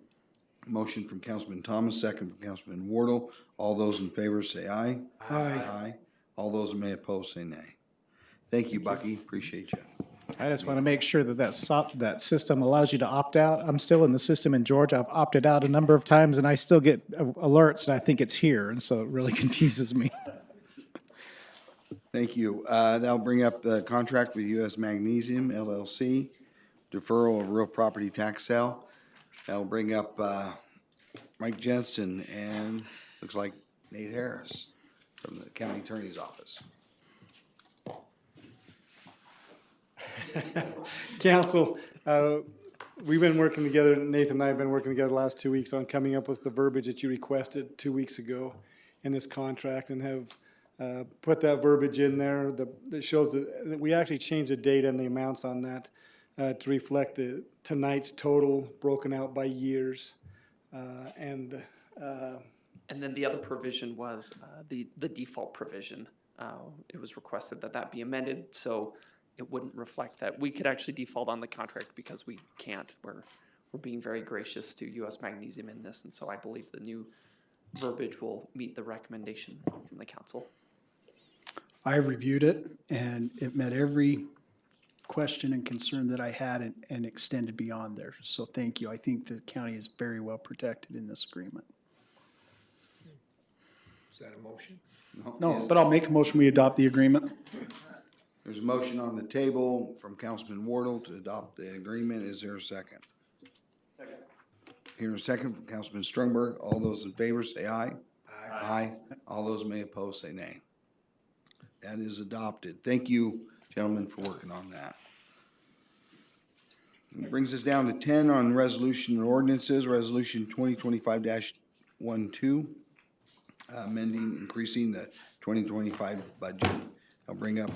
Motion from Councilman Thomas, second from Councilman Wardle. All those in favor say aye. Aye. All those who may oppose say nay. Thank you, Bucky. Appreciate you. I just want to make sure that system allows you to opt out. I'm still in the system in Georgia. I've opted out a number of times and I still get alerts and I think it's here. And so it really confuses me. Thank you. That'll bring up the contract with U.S. Magnesium LLC, deferral of real property tax sale. That'll bring up Mike Jensen and looks like Nate Harris from the county attorney's office. Council, we've been working together, Nathan and I have been working together the last 2 weeks on coming up with the verbiage that you requested 2 weeks ago in this contract, and have put that verbiage in there that shows that we actually changed the data and the amounts on that to reflect tonight's total broken out by years. And then the other provision was the default provision. It was requested that be amended so it wouldn't reflect that. We could actually default on the contract because we can't. We're being very gracious to U.S. Magnesium in this, and so I believe the new verbiage will meet the recommendation from the council. I reviewed it and it met every question and concern that I had and extended beyond there. So thank you. I think the county is very well protected in this agreement. Is that a motion? No, but I'll make a motion, we adopt the agreement. There's a motion on the table from Councilman Wardle to adopt the agreement. Is there a second? Second. Hearing a second from Councilman Strungberg. All those in favor say aye. Aye. All those may oppose say nay. That is adopted. Thank you, gentlemen, for working on that. It brings us down to 10 on resolution and ordinances. Resolution 2025-12, amending, increasing the 2025 budget. I'll bring up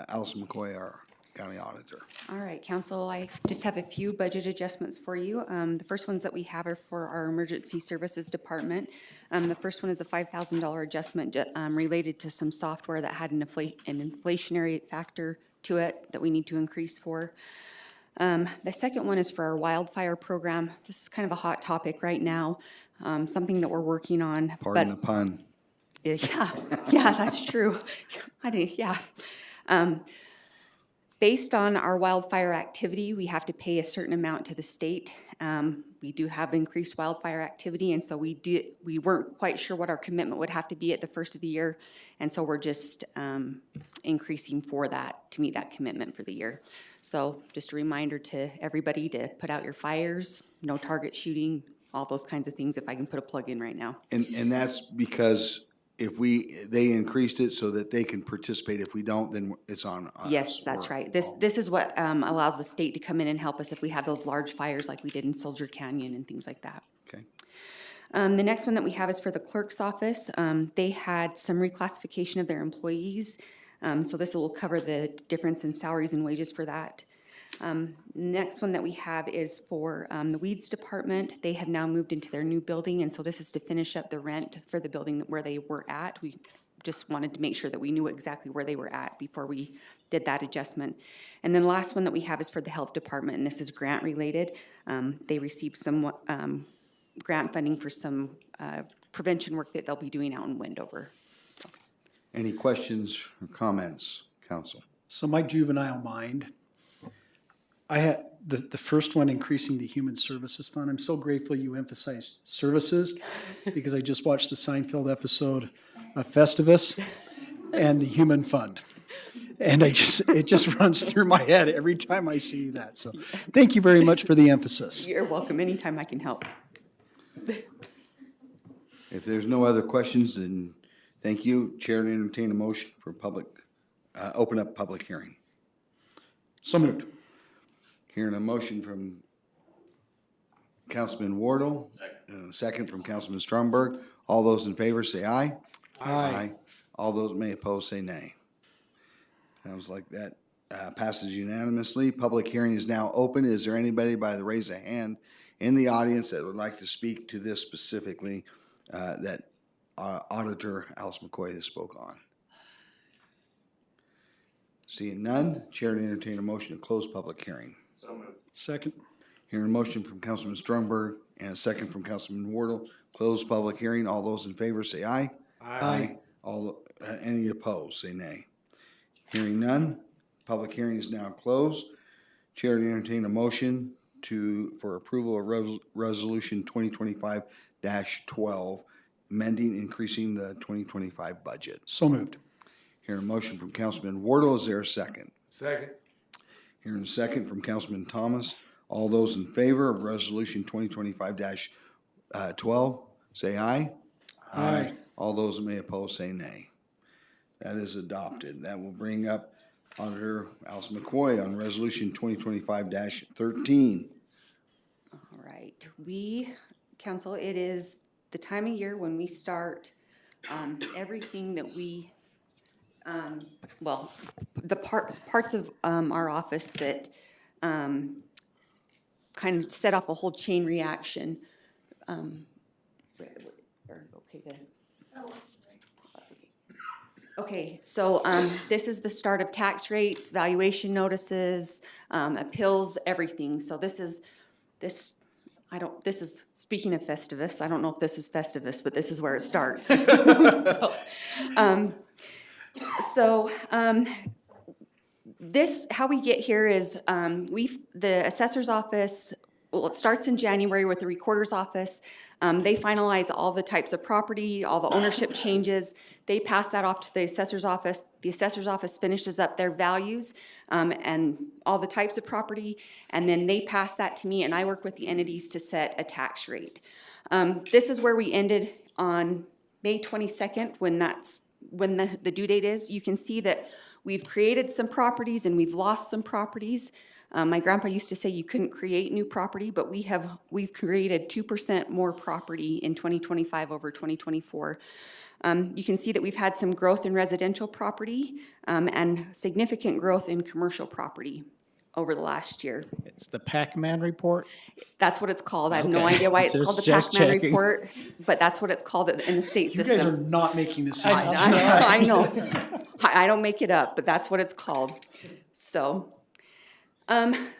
Alison McCoy, our county auditor. All right, council, I just have a few budget adjustments for you. The first ones that we have are for our emergency services department. The first one is a $5,000 adjustment related to some software that had an inflationary factor to it that we need to increase for. The second one is for our wildfire program. This is kind of a hot topic right now, something that we're working on. Pardon the pun. Yeah, that's true. Based on our wildfire activity, we have to pay a certain amount to the state. We do have increased wildfire activity, and so we weren't quite sure what our commitment would have to be at the first of the year, and so we're just increasing for that to meet that commitment for the year. So just a reminder to everybody to put out your fires, no target shooting, all those kinds of things, if I can put a plug in right now. And that's because if they increased it so that they can participate. If we don't, then it's on us. Yes, that's right. This is what allows the state to come in and help us if we have those large fires like we did in Soldier Canyon and things like that. Okay. The next one that we have is for the clerk's office. They had some reclassification of their employees. So this will cover the difference in salaries and wages for that. Next one that we have is for the weeds department. They have now moved into their new building, and so this is to finish up the rent for the building where they were at. We just wanted to make sure that we knew exactly where they were at before we did that adjustment. And then the last one that we have is for the health department, and this is grant related. They received some grant funding for some prevention work that they'll be doing out in Wendover. So. Any questions or comments, council? So my juvenile mind, I had the first one, increasing the human services fund. I'm so grateful you emphasized services because I just watched the Seinfeld episode of Festivus and the human fund. And it just runs through my head every time I see that. So thank you very much for the emphasis. You're welcome. Anytime I can help. If there's no other questions, then thank you. Chair to entertain a motion for open up public hearing. So moved. Hearing a motion from Councilman Wardle. Second from Councilman Stromberg. All those in favor say aye. Aye. All those may oppose say nay. Sounds like that passes unanimously. Public hearing is now open. Is there anybody by the raise of hand in the audience that would like to speak to this specifically that Auditor Alison McCoy has spoke on? Seeing none, Chair to entertain a motion to close public hearing. So moved. Second. Hearing a motion from Councilman Stromberg and a second from Councilman Wardle. Close public hearing. All those in favor say aye. Aye. Any opposed say nay. Hearing none, public hearing is now closed. Chair to entertain a motion for approval of resolution 2025-12, amending, increasing the 2025 budget. So moved. Hearing a motion from Councilman Wardle. Is there a second? Second. Hearing a second from Councilman Thomas. All those in favor of resolution 2025-12, say aye. Aye. All those who may oppose say nay. That is adopted. That will bring up Auditor Alison McCoy on resolution 2025-13. All right. Council, it is the time of year when we start everything that we the parts of our office that kind of set off a whole chain reaction. Okay, so this is the start of tax rates, valuation notices, appeals, everything. So this is speaking of Festivus, I don't know if this is Festivus, but this is where it starts. How we get here is the assessor's office well, it starts in January with the recorder's office. They finalize all the types of property, all the ownership changes. They pass that off to the assessor's office. The assessor's office finishes up their values and all the types of property, and then they pass that to me, and I work with the entities to set a tax rate. This is where we ended on May 22nd, when the due date is. You can see that we've created some properties and we've lost some properties. My grandpa used to say you couldn't create new property, but we've created 2% more property in 2025 over 2024. You can see that we've had some growth in residential property and significant growth in commercial property over the last year. It's the Pac-Man report? That's what it's called. I have no Okay. idea why it's called the Just Pac-Man checking. report, but that's what it's called in the state You system. guys are not making this easy. I know. I don't make it up, but that's what it's called. So,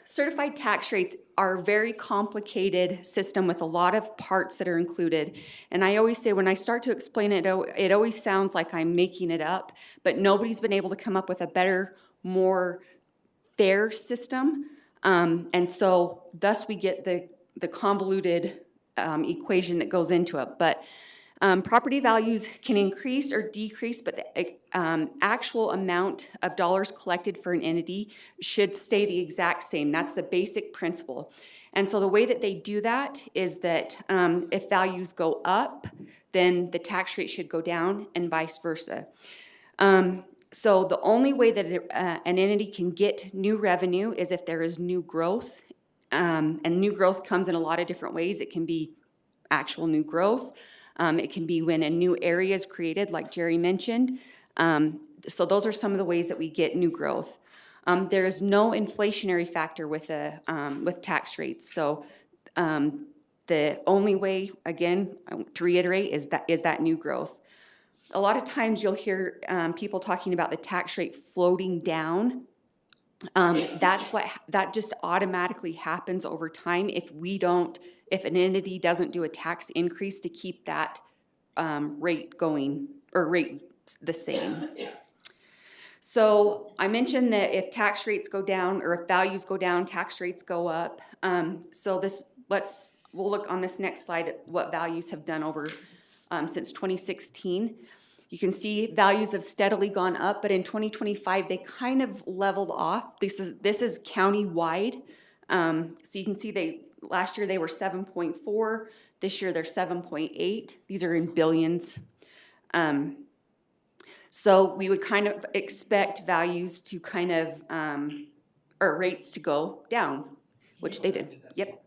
certified tax rates are a very complicated system with a lot of parts that are included. And I always say when I start to explain it, it always sounds like I'm making it up, but nobody's been able to come up with a better, more fair system. And so thus we get the convoluted equation that goes into it. But property values can increase or decrease, but the actual amount of dollars collected for an entity should stay the exact same. That's the basic principle. And so the way that they do that is that if values go up, then the tax rate should go down and vice versa. So the only way that an entity can get new revenue is if there is new growth. And new growth comes in a lot of different ways. It can be actual new growth. It can be when a new area is created, like Jerry mentioned. So those are some of the ways that we get new growth. There is no inflationary factor with tax rates. So the only way, again, to reiterate, is that new growth. A lot of times you'll hear people talking about the tax rate floating down. That just automatically happens over time if an entity doesn't do a tax increase to keep that rate going, or rate the same. So I mentioned that if tax rates go down, or if values go down, tax rates go up. So we'll look on this next slide at what values have done over since 2016. You can see values have steadily gone up, but in 2025, they kind of leveled off. This is county-wide. So you can see last year they were 7.4. This year they're 7.8. These are in billions. So we would kind of expect values to kind of, or rates to go down, which they did. Yep.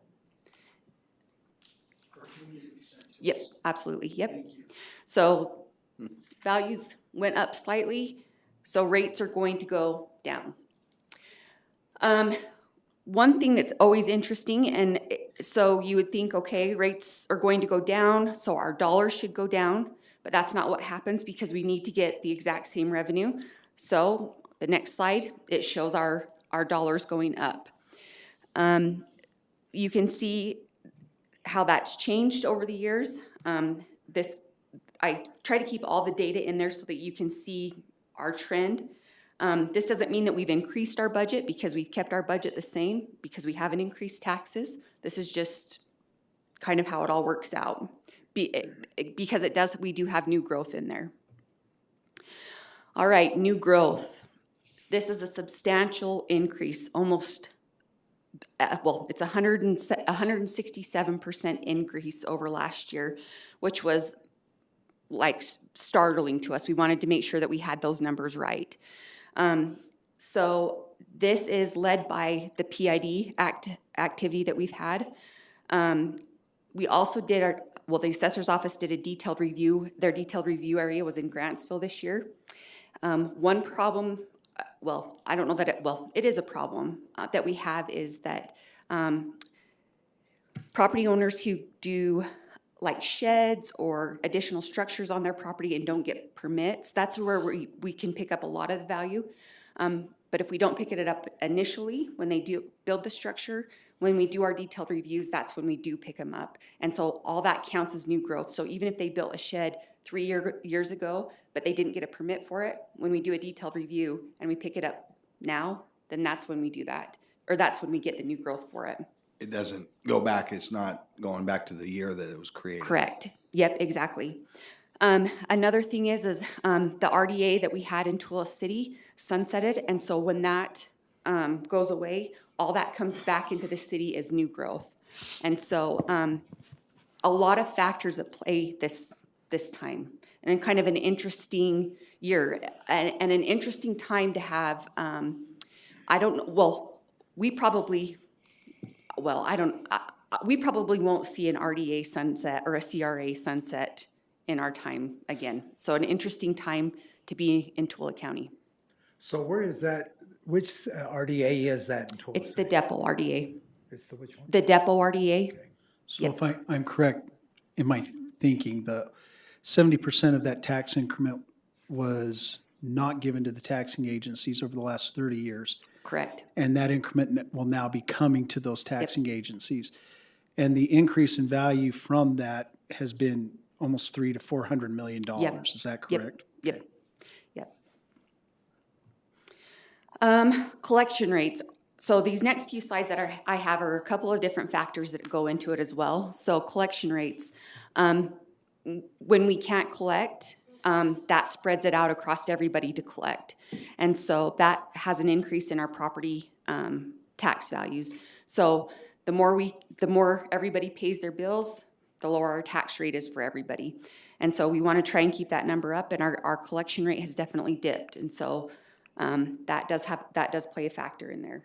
Yep, absolutely, yep. So values went up slightly, so rates are going to go down. One thing that's always interesting, and so you would think, okay, rates are going to go down, so our dollars should go down, but that's not what happens because we need to get the exact same revenue. So the next slide, it shows our dollars going up. You can see how that's changed over the years. I try to keep all the data in there so that you can see our trend. This doesn't mean that we've increased our budget because we've kept our budget the same because we haven't increased taxes. This is just kind of how it all works out. Because we do have new growth in there. All right, new growth. This is a substantial increase, almost, it's 167% increase over last year, which was like startling to us. We wanted to make sure that we had those numbers right. So this is led by the PID activity that we've had. We also did the assessor's office did a detailed review. Their detailed review area was in Grantsville this year. One problem, I don't know that it is a problem that we have is that property owners who do like sheds or additional structures on their property and don't get permits, that's where we can pick up a lot of the value. But if we don't pick it up initially, when they do build the structure, when we do our detailed reviews, that's when we do pick them up. And so all that counts as new growth. So even if they built a shed 3 years ago, but they didn't get a permit for it, when we do a detailed review and we pick it up now, then that's when we do that, or that's when we get the new growth for it. it doesn't go back, it's not going back to the year that it was created. Correct. Yep, exactly. Another thing is the RDA that we had in Tooele City sunsetted, and so when that goes away, all that comes back into the city as new growth. And so a lot of factors at play this time, and kind of an interesting year and an interesting time to have. I don't know. Well, we probably won't see an RDA sunset or a CRA sunset in our time again. So an interesting time to be in Tooele County. So where is that, which RDA is that in Tooele? It's the depot RDA. It's the which one? The depot RDA. So if I'm correct in my thinking, the 70% of that tax increment was not given to the taxing agencies over the last 30 years. Correct. And that increment will now be coming to those taxing agencies. And the increase in value from that has been almost $300 to $400 million. Yep. Is that correct? Yep. Collection rates. So these next few slides that I have are a couple of different factors that go into it as well. So collection rates. When we can't collect, that spreads it out across everybody to collect. And so that has an increase in our property tax values. So the more everybody pays their bills, the lower our tax rate is for everybody. And so we want to try and keep that number up, and our collection rate has definitely dipped. And so that does play a factor in there.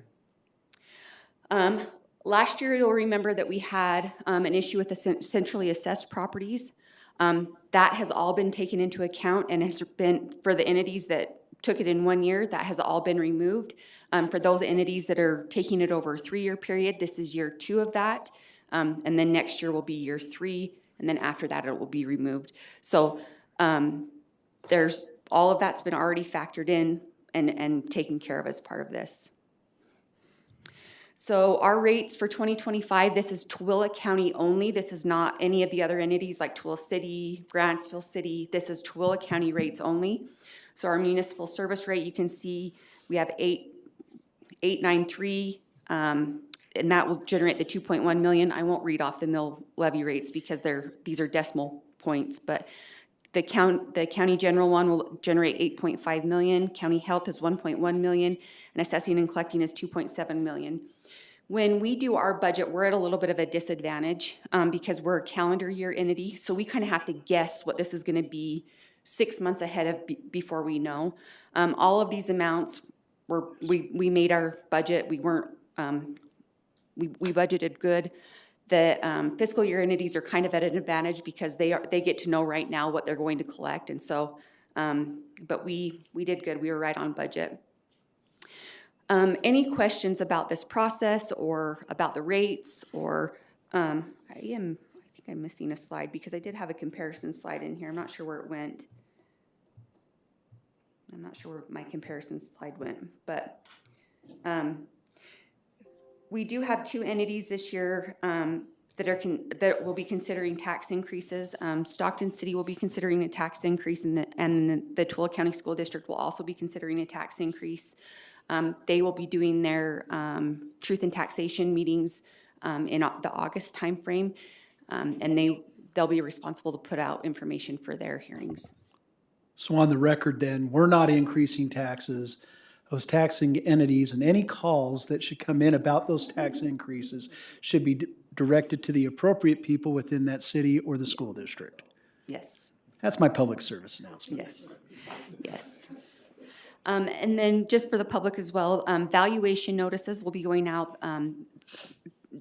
Last year, you'll remember that we had an issue with the centrally assessed properties. That has all been taken into account and has been, for the entities that took it in 1 year, that has all been removed. For those entities that are taking it over a 3-year period, this is year 2 of that. And then next year will be year 3, and then after that it will be removed. So there's all of that's been already factored in and taken care of as part of this. So our rates for 2025, this is Tooele County only. This is not any of the other entities like Tooele City, Grantsville City. This is Tooele County rates only. So our municipal service rate, you can see we have 893, and that will generate the 2.1 million. I won't read off the mill levy rates because these are decimal points, but the county general one will generate 8.5 million. County health is 1.1 million, and assessing and collecting is 2.7 million. When we do our budget, we're at a little bit of a disadvantage because we're a calendar year entity, so we kind of have to guess what this is going to be 6 months ahead of before we know. All of these amounts we made our budget. We weren't we budgeted good. The fiscal year entities are kind of at an advantage because they get to know right now what they're going to collect, and so but we did good. We were right on budget. Any questions about this process or about the rates, or I think I'm missing a slide because I did have a comparison slide in here. I'm not sure where it went. I'm not sure where my comparison slide went, but we do have 2 entities this year that will be considering tax increases. Stockton City will be considering a tax increase, and the Tooele County School District will also be considering a tax increase. They will be doing their truth and taxation meetings in the August timeframe, and they'll be responsible to put out information for their hearings. So on the record then, we're not increasing taxes. Those taxing entities and any calls that should come in about those tax increases should be directed to the appropriate people within that city or the school district. Yes. That's my public service announcement. Yes. And then just for the public as well, valuation notices will be going out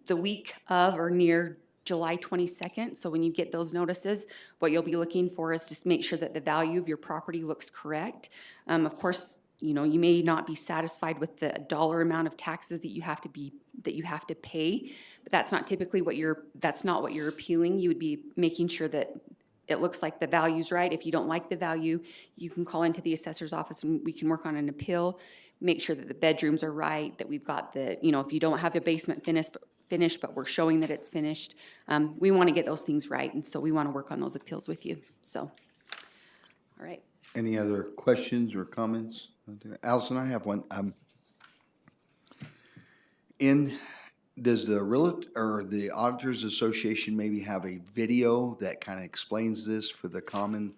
the week of or near July 22nd. So when you get those notices, what you'll be looking for is just make sure that the value of your property looks correct. Of course, you may not be satisfied with the dollar amount of taxes that you have to pay, but that's not typically what you're appealing. You would be making sure that it looks like the value's right. If you don't like the value, you can call into the assessor's office and we can work on an appeal, make sure that the bedrooms are right, that we've got if you don't have the basement finished, but we're showing that it's finished, we want to get those things right, and so we want to work on those appeals with you. So, all right. Any other questions or comments? Alison, I have one. In does the or the Auditors Association maybe have a video that kind of explains this for the common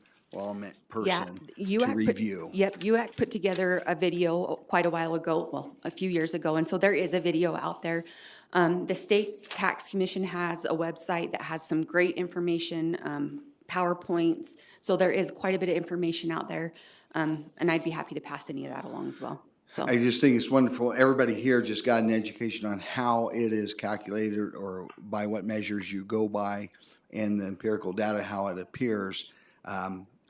person to review? Yep, UAC put together a video quite a while ago, well, a few years ago, and so there is a video out there. The State Tax Commission has a website that has some great information, PowerPoints, so there is quite a bit of information out there, and I'd be happy to pass any of that along as well. So I just think it's wonderful. Everybody here just got an education on how it is calculated or by what measures you go by and the empirical data, how it appears.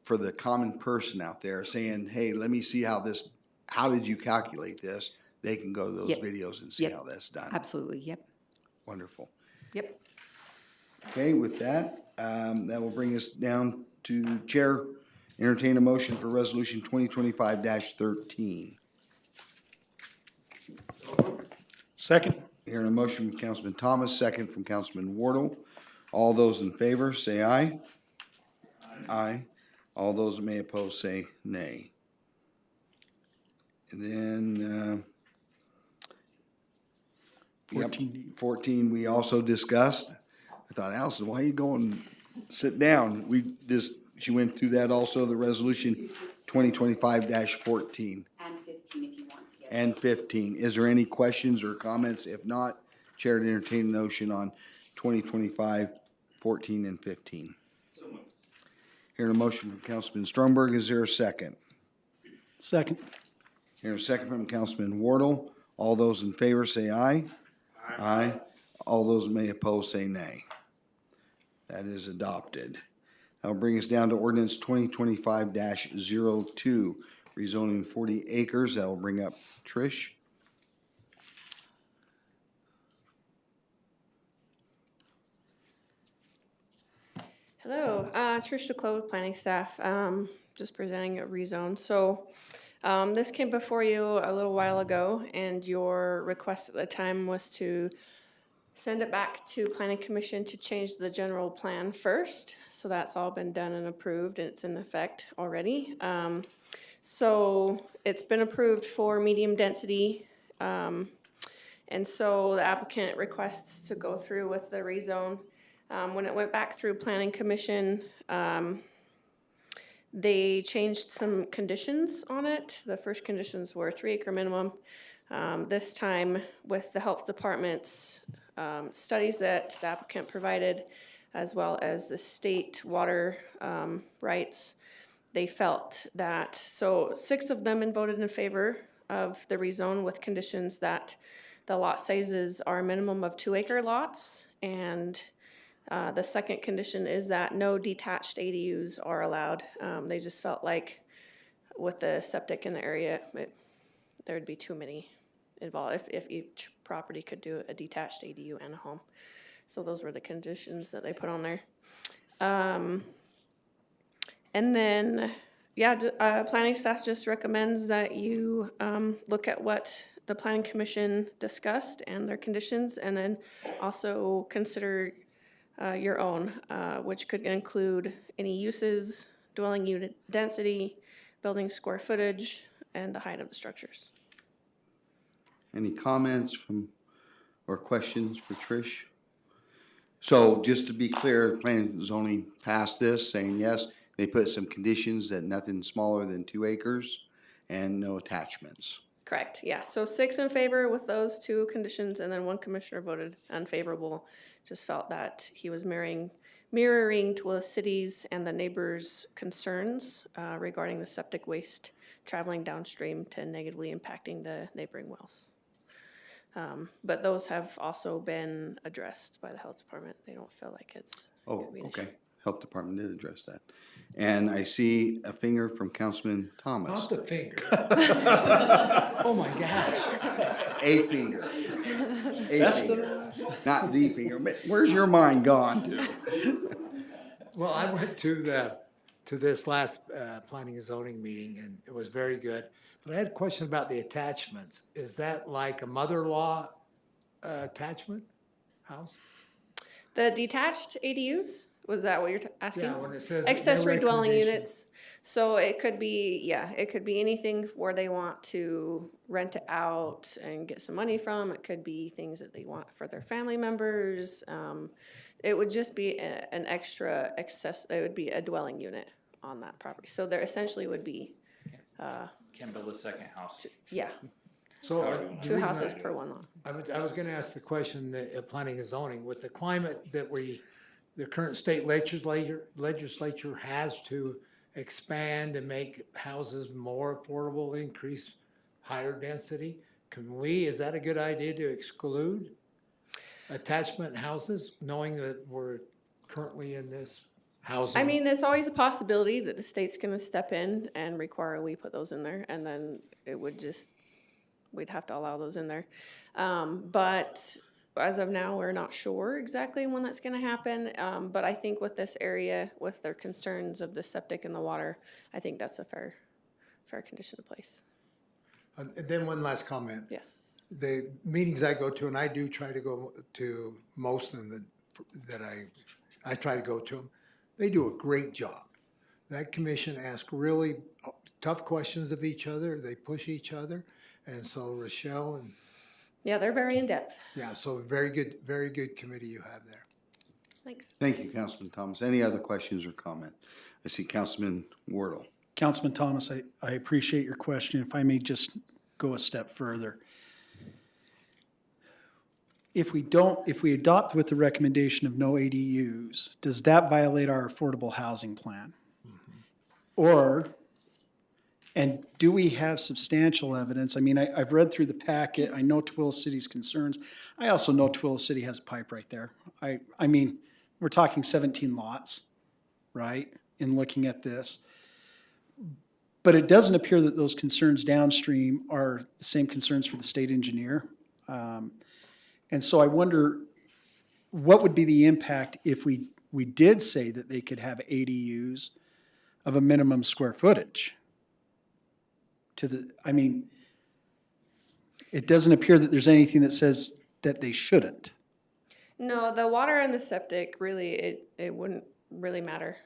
For the common person out there saying, hey, let me see how did you calculate this? They can go to those videos and see how that's done. absolutely, yep, Wonderful. yep. Okay, with that, that will bring us down to Chair. Entertain a motion for Resolution 2025-13. Second. Hearing a motion from Councilman Thomas, second from Councilman Wardle. All those in favor, say aye. Aye. All those that may oppose, say nay. And then, 14 we also discussed. I thought, Alison, why are you going, sit down? She went through that also, the resolution 2025-14. And 15 if you want to get. And 15. Is there any questions or comments? If not, Chair to entertain a motion on 2025, 14, and 15. Hearing a motion from Councilman Stromberg, is there a second? Second. Hearing a second from Councilman Wardle. All those in favor say aye. Aye. All those may oppose say nay. That is adopted. That'll bring us down to ordinance 2025-02, rezoning 40 acres. That will bring up Trish. Hello, Trish DuClos, planning staff, just presenting a rezone. So this came before you a little while ago, and your request at the time was to send it back to planning commission to change the general plan first. So that's all been done and approved, and it's in effect already. So it's been approved for medium density. And so the applicant requests to go through with the rezone. When it went back through planning commission, they changed some conditions on it. The first conditions were 3 acre minimum. This time with the health department's studies that the applicant provided, as well as the state water rights, they felt that, so 6 of them voted in favor of the rezone with conditions that the lot sizes are a minimum of 2 acre lots, and the second condition is that no detached ADUs are allowed. They just felt like with the septic in the area, there'd be too many involved if each property could do a detached ADU and a home. So those were the conditions that they put on there. And then, planning staff just recommends that you look at what the planning commission discussed and their conditions, and then also consider your own, which could include any uses, dwelling unit density, building square footage, and the height of the structures. Any comments or questions for Trish? So just to be clear, planning and zoning passed this saying yes. They put some conditions that nothing smaller than 2 acres and no attachments. Correct, yeah. So 6 in favor with those 2 conditions, and then 1 commissioner voted unfavorable. Just felt that he was mirroring to the city's and the neighbors' concerns regarding the septic waste traveling downstream to negatively impacting the neighboring wells. But those have also been addressed by the health department. They don't feel like it's gonna be an issue. Health department did address that. And I see a finger from Councilman Thomas. Not the finger. Oh my gosh. A finger. Best finger. of us. Not the finger. Where's your mind gone to? Well, I went to this last planning and zoning meeting, and it was very good. But I had a question about the attachments. Is that like a mother-in-law attachment house? The detached ADUs? Was that what you're asking? Yeah, when it says Accessory their dwelling recommendation. units. So it could be, yeah, it could be anything where they want to rent it out and get some money from. It could be things that they want for their family members. It would just be an extra it would be a dwelling unit on that property. So there essentially would be, Can build a second house. yeah, So However you two want. houses per one lot. I was gonna ask the question that planning and zoning, with the climate that the current state legislature has to expand and make houses more affordable, increase higher density, is that a good idea to exclude attachment houses, knowing that we're currently in this housing? I mean, there's always a possibility that the state's gonna step in and require we put those in there, and then it would just, we'd have to allow those in there. But as of now, we're not sure exactly when that's gonna happen. But I think with this area, with their concerns of the septic and the water, I think that's a fair condition to place. And then one last comment. Yes. The meetings I go to, and I do try to go to most of them that I try to go to them, they do a great job. That commission asks really tough questions of each other. They push each other. And so Rochelle and. Yeah, they're very in-depth. Yeah, so very good committee you have there. Thanks. Thank you, Councilman Thomas. Any other questions or comment? I see Councilman Wardle. Councilman Thomas, I appreciate your question. If I may just go a step further. If we adopt with the recommendation of no ADUs, does that violate our affordable housing plan? And do we have substantial evidence? I mean, I've read through the packet. I know Tooele City's concerns. I also know Tooele City has a pipe right there. I mean, we're talking 17 lots, right, in looking at this. But it doesn't appear that those concerns downstream are the same concerns for the state engineer. And so I wonder, what would be the impact if we did say that they could have ADUs of a minimum square footage? I mean, it doesn't appear that there's anything that says that they shouldn't. No, the water and the septic, really, it wouldn't really matter.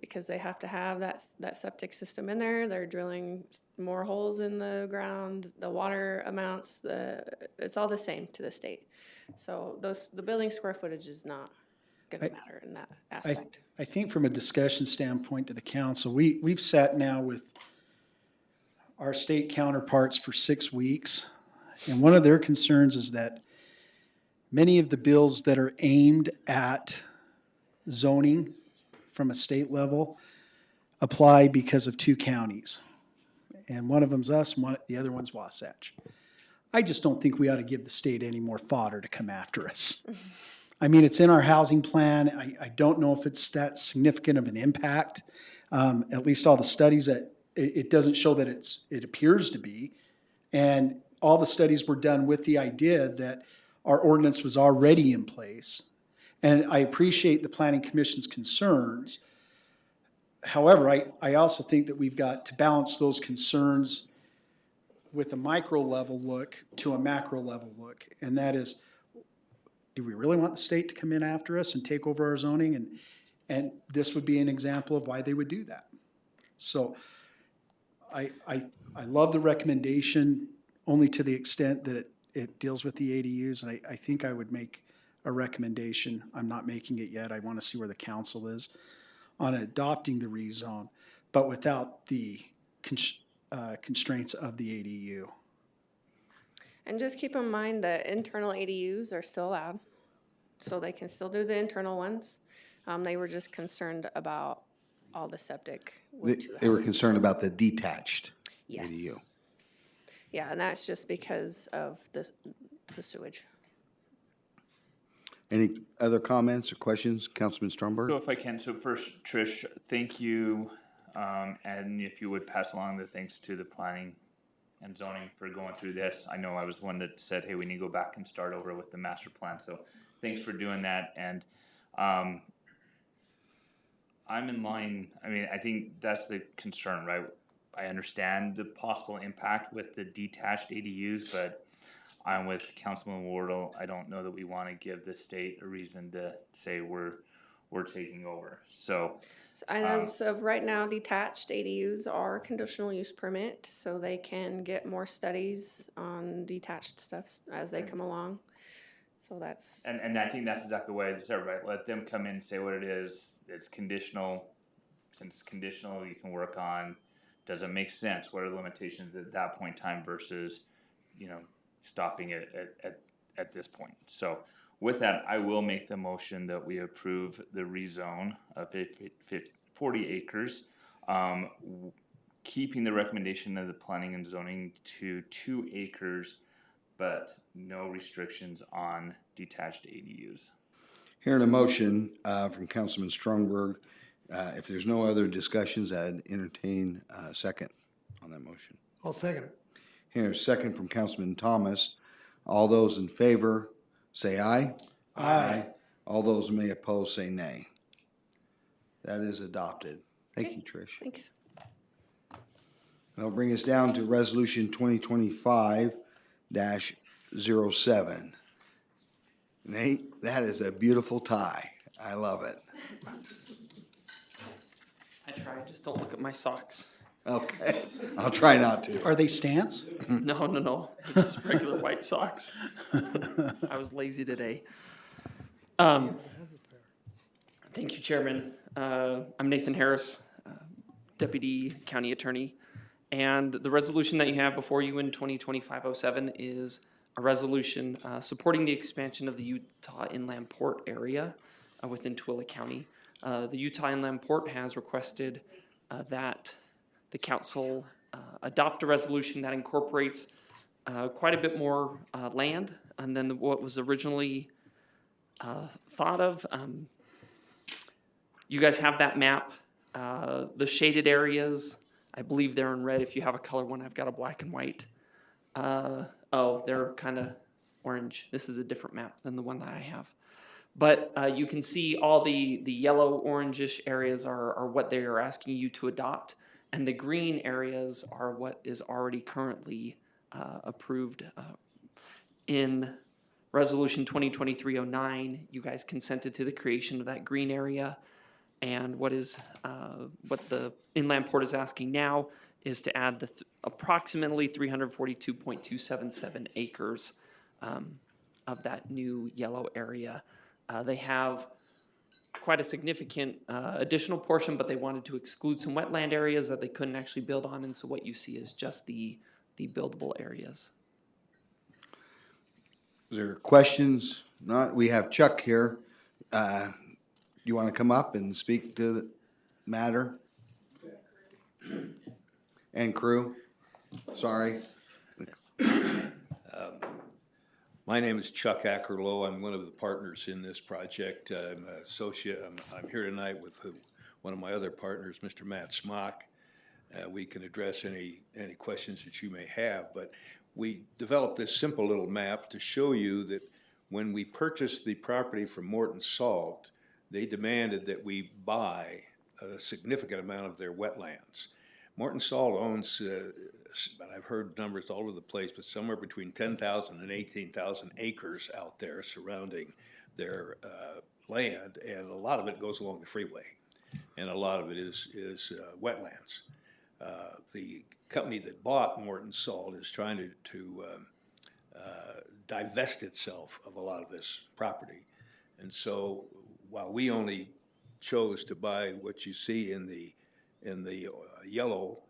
Because they have to have that septic system in there. They're drilling more holes in the ground. The water amounts, it's all the same to the state. So the building square footage is not gonna matter in that aspect. I think from a discussion standpoint to the council, we've sat now with our state counterparts for 6 weeks. And one of their concerns is that many of the bills that are aimed at zoning from a state level apply because of 2 counties. And one of them's us, the other one's Wasatch. I just don't think we ought to give the state any more fodder to come after us. I mean, it's in our housing plan. I don't know if it's that significant of an impact. At least all the studies that, it doesn't show that it appears to be. And all the studies were done with the idea that our ordinance was already in place. And I appreciate the Planning Commission's concerns. However, I also think that we've got to balance those concerns with a micro level look to a macro level look. And that is, do we really want the state to come in after us and take over our zoning? And this would be an example of why they would do that. So I love the recommendation only to the extent that it deals with the ADUs. And I think I would make a recommendation. I'm not making it yet. I want to see where the council is on adopting the rezone, but without the constraints of the ADU. And just keep in mind that internal ADUs are still allowed, so they can still do the internal ones. They were just concerned about all the septic. They were concerned about the detached Yes. ADU. Yeah, and that's just because of the sewage. Any other comments or questions, Councilman So Stromberg? if I can, so first, Trish, thank you, and if you would pass along the thanks to the planning and zoning for going through this. I know I was one that said, hey, we need to go back and start over with the master plan, so thanks for doing that. And I'm in line, I mean, I think that's the concern, right? I understand the possible impact with the detached ADUs, but I'm with Councilman Wardle. I don't know that we want to give the state a reason to say we're we're taking over. So, And as of right now, detached ADUs are conditional use permit, so they can get more studies on detached stuff as they come along. So that's. and I think that's exactly the way it's said, right? Let them come in and say what it is. It's conditional. Since it's conditional, you can work on, does it make sense? What are the limitations at that point in time versus, stopping it at this point? So with that, I will make the motion that we approve the rezone of 40 acres, keeping the recommendation of the planning and zoning to 2 acres, but no restrictions on detached ADUs. Hearing a motion from Councilman Strongberg, if there's no other discussions, I'd entertain a second on that motion. I'll second it. Here's a second from Councilman Thomas. All those in favor, say aye. Aye. All those may oppose, say nay. That is adopted. Thank you, Trish. Thanks. That'll bring us down to Resolution 2025-07. Nate, that is a beautiful tie. I love it. I try, just don't look at my socks. Okay, I'll try not to. Are they stance? No, just regular white socks. I was lazy today. Thank you, Chairman. I'm Nathan Harris, Deputy County Attorney. And the resolution that you have before you in 2025-07 is a resolution supporting the expansion of the Utah Inland Port area within Tooele County. The Utah Inland Port has requested that the council adopt a resolution that incorporates quite a bit more land and than what was originally thought of. You guys have that map. The shaded areas, I believe they're in red. If you have a color one, I've got a black and white. They're kind of orange. This is a different map than the one that I have. But you can see all the yellow orangish areas are what they are asking you to adopt. And the green areas are what is already currently approved. In Resolution 2023-09, you guys consented to the creation of that green area. And what the Inland Port is asking now is to add the approximately 342.277 acres of that new yellow area. They have quite a significant additional portion, but they wanted to exclude some wetland areas that they couldn't actually build on, and so what you see is just the buildable areas. Is there questions? Not, we have Chuck here. You want to come up and speak to the matter? And crew? Sorry. My name is Chuck Ackerlow. I'm one of the partners in this project. I'm an associate. I'm here tonight with one of my other partners, Mr. Matt Smock. We can address any questions that you may have, but we developed this simple little map to show you that when we purchased the property from Morton Salt, they demanded that we buy a significant amount of their wetlands. Morton Salt owns, I've heard numbers all over the place, but somewhere between 10,000 and 18,000 acres out there surrounding their land, and a lot of it goes along the freeway, and a lot of it is wetlands. The company that bought Morton Salt is trying to divest itself of a lot of this property, and so while we only chose to buy what you see in the yellow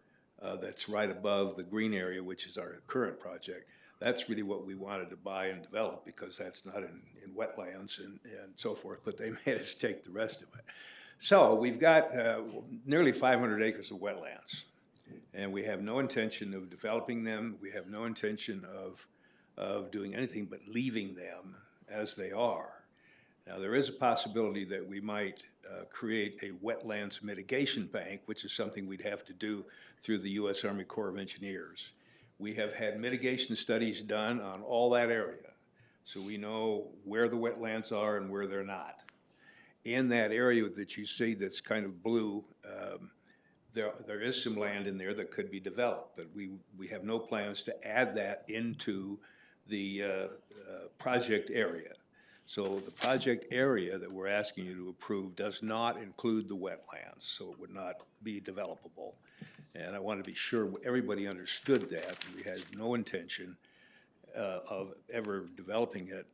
that's right above the green area, which is our current project, that's really what we wanted to buy and develop because that's not in wetlands and so forth, but they made us take the rest of it. So we've got nearly 500 acres of wetlands, and we have no intention of developing them. We have no intention of doing anything but leaving them as they are. Now, there is a possibility that we might create a wetlands mitigation bank, which is something we'd have to do through the U.S. Army Corps of Engineers. We have had mitigation studies done on all that area, so we know where the wetlands are and where they're not. In that area that you see that's kind of blue, there is some land in there that could be developed, but we have no plans to add that into the project area. So the project area that we're asking you to approve does not include the wetlands, so it would not be developable. And I want to be sure everybody understood that. We had no intention of ever developing it.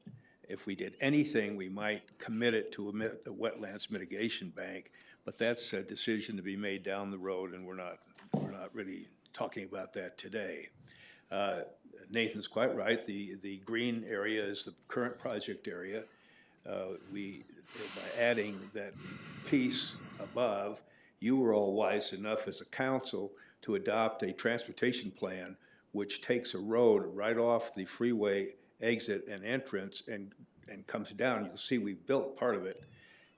If we did anything, we might commit it to a wetlands mitigation bank, but that's a decision to be made down the road, and we're not really talking about that today. Nathan's quite right. The green area is the current project area. By adding that piece above, you were all wise enough as a council to adopt a transportation plan which takes a road right off the freeway exit and entrance and comes down. You'll see we built part of it,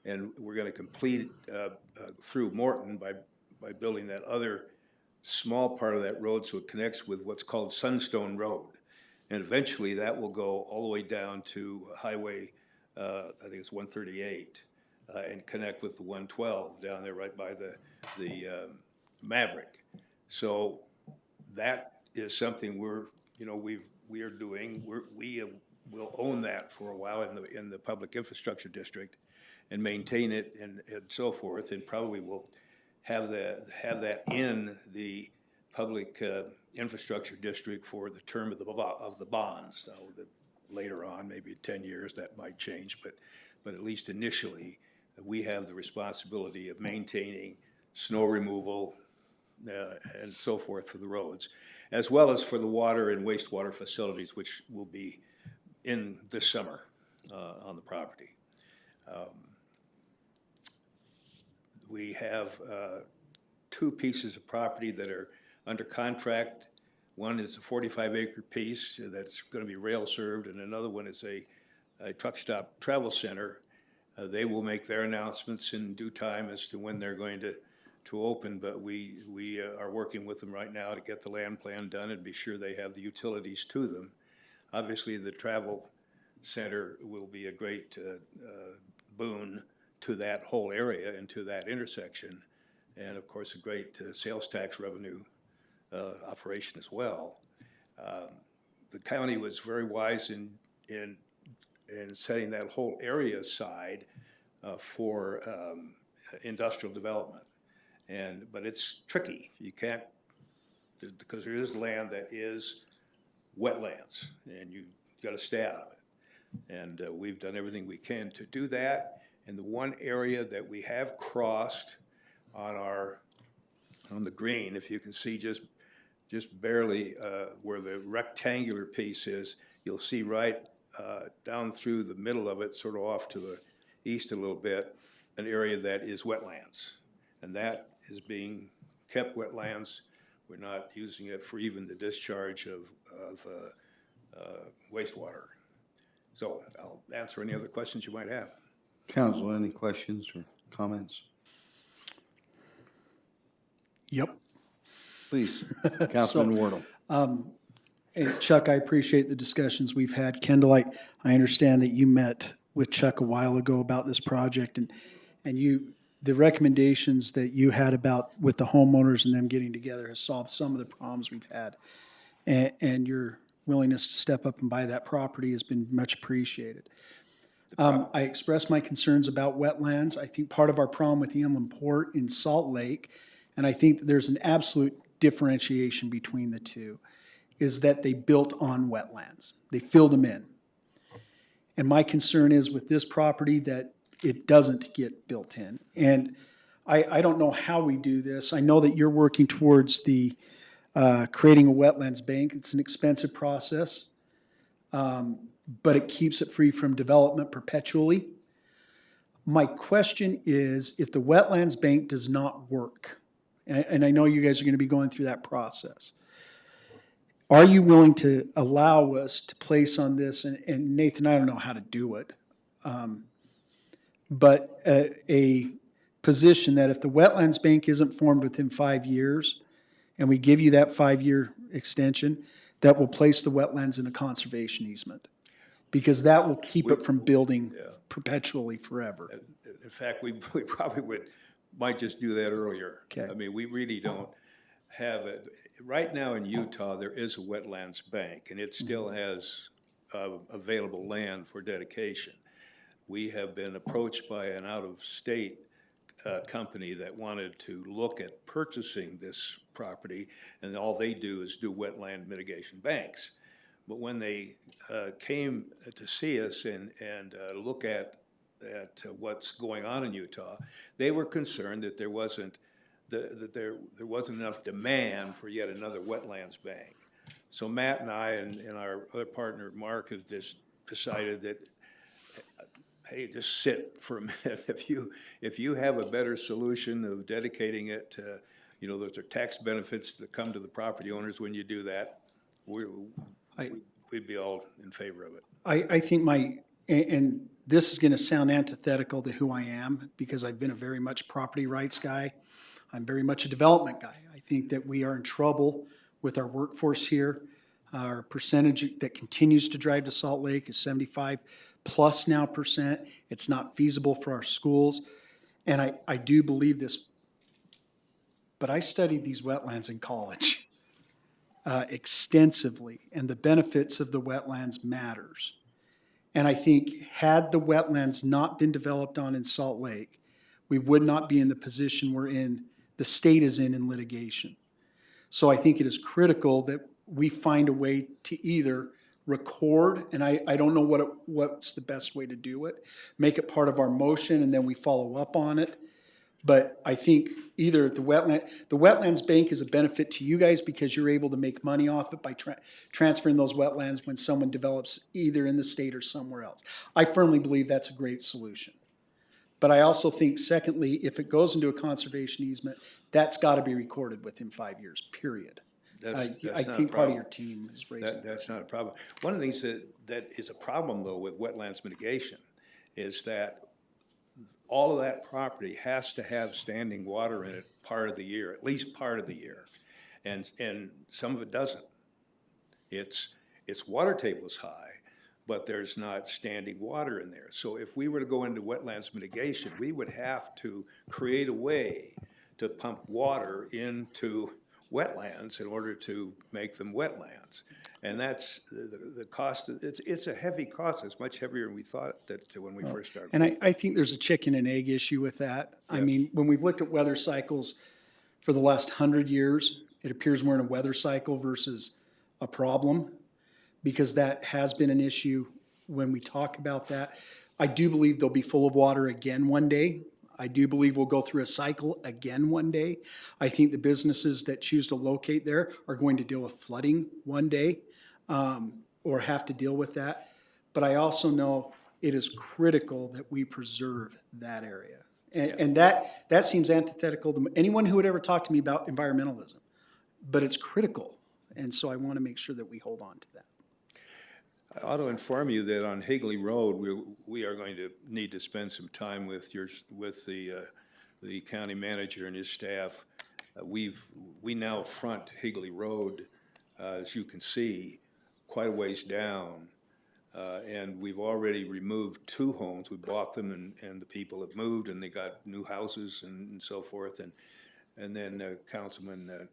and we're going to complete it through Morton by building that other small part of that road so it connects with what's called Sunstone Road. And eventually that will go all the way down to Highway, I think it's 138, and connect with the 112 down there right by the Maverick. So that is something we are doing. We will own that for a while in the public infrastructure district and maintain it and so forth, and probably will have that in the public infrastructure district for the term of the bonds. So that later on, maybe 10 years, that might change, but at least initially, we have the responsibility of maintaining snow removal and so forth for the roads, as well as for the water and wastewater facilities, which will be in this summer on the property. We have two pieces of property that are under contract. One is a 45-acre piece that's going to be rail served, and another one is a truck stop travel center. They will make their announcements in due time as to when they're going to open, but we are working with them right now to get the land plan done and be sure they have the utilities to them. Obviously, the travel center will be a great boon to that whole area and to that intersection, and of course a great sales tax revenue operation as well. The county was very wise in setting that whole area aside for industrial development, but it's tricky. You can't, because there is land that is wetlands, and you got to stay out of it. And we've done everything we can to do that. And the one area that we have crossed on the green, if you can see just barely where the rectangular piece is, you'll see right down through the middle of it, sort of off to the east a little bit, an area that is wetlands. And that is being kept wetlands. We're not using it for even the discharge of wastewater. So I'll answer any other questions you might have. Council, any questions or comments? Yep. Please, Councilman Wardle. And Chuck, I appreciate the discussions we've had. Kendall, I understand that you met with Chuck a while ago about this project, and the recommendations that you had about with the homeowners and them getting together has solved some of the problems we've had. And your willingness to step up and buy that property has been much appreciated. I expressed my concerns about wetlands. I think part of our problem with the inland port in Salt Lake, and I think that there's an absolute differentiation between the two, is that they built on wetlands. They filled them in. And my concern is with this property that it doesn't get built in. And I don't know how we do this. I know that you're working towards the creating a wetlands bank. It's an expensive process, but it keeps it free from development perpetually. My question is, if the wetlands bank does not work, and I know you guys are going to be going through that process, are you willing to allow us to place on this, and Nathan, I don't know how to do it, but a position that if the wetlands bank isn't formed within 5 years, and we give you that 5-year extension, that will place the wetlands in a conservation easement? Because that will keep it from building perpetually forever. In fact, we probably might just do that earlier. Okay. I mean, we really don't have it. Right now in Utah, there is a wetlands bank, and it still has available land for dedication. we have been approached by an out-of-state company that wanted to look at purchasing this property, and all they do is do wetland mitigation banks. But when they came to see us and look at what's going on in Utah, they were concerned that there wasn't there wasn't enough demand for yet another wetlands bank. So Matt and I and our other partner Mark have just decided that, hey, just sit for a minute. If you have a better solution of dedicating it to, those are tax benefits that come to the property owners when you do that, we'd be all in favor of it. I think and this is gonna sound antithetical to who I am, because I've been a very much property rights guy. I'm very much a development guy. I think that we are in trouble with our workforce here. Our percentage that continues to drive to Salt Lake is 75 plus now %. It's not feasible for our schools. And I do believe this, but I studied these wetlands in college extensively, and the benefits of the wetlands matters. And I think had the wetlands not been developed on in Salt Lake, we would not be in the position we're in, the state is in litigation. So I think it is critical that we find a way to either record, and I don't know what's the best way to do it, make it part of our motion and then we follow up on it. But I think either the wetlands bank is a benefit to you guys because you're able to make money off it by transferring those wetlands when someone develops either in the state or somewhere else. I firmly believe that's a great solution. But I also think, secondly, if it goes into a conservation easement, that's got to be recorded within 5 years, period. I think part of your team is raising That's not a problem. One of the things that is a problem, though, with wetlands mitigation is that all of that property has to have standing water in it part of the year, at least part of the year. And some of it doesn't. Its water table is high, but there's not standing water in there. So if we were to go into wetlands mitigation, we would have to create a way to pump water into wetlands in order to make them wetlands. And that's the cost. It's a heavy cost. It's much heavier than we thought that when we first started. And I think there's a chicken and egg issue with that. Yes. I mean, when we've looked at weather cycles for the last 100 years, it appears we're in a weather cycle versus a problem, because that has been an issue when we talk about that. I do believe they'll be full of water again one day. I do believe we'll go through a cycle again one day. I think the businesses that choose to locate there are going to deal with flooding one day, or have to deal with that. But I also know it is critical that we preserve that area. And that seems antithetical to anyone who would ever talk to me about environmentalism. But it's critical. And so I want to make sure that we hold on to that. I ought to inform you that on Higley Road, we are going to need to spend some time with the county manager and his staff. We now front Higley Road, as you can see, quite a ways down, and we've already removed 2 homes. We bought them, and the people have moved, and they got new houses and so forth. And then Councilman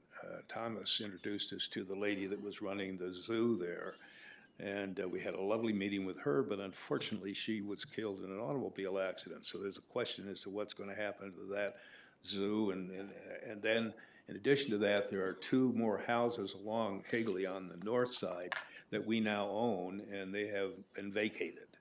Thomas introduced us to the lady that was running the zoo there. And we had a lovely meeting with her, but unfortunately she was killed in an automobile accident. So there's a question as to what's going to happen to that zoo. And then in addition to that, there are 2 more houses along Higley on the north side that we now own, and they have been vacated.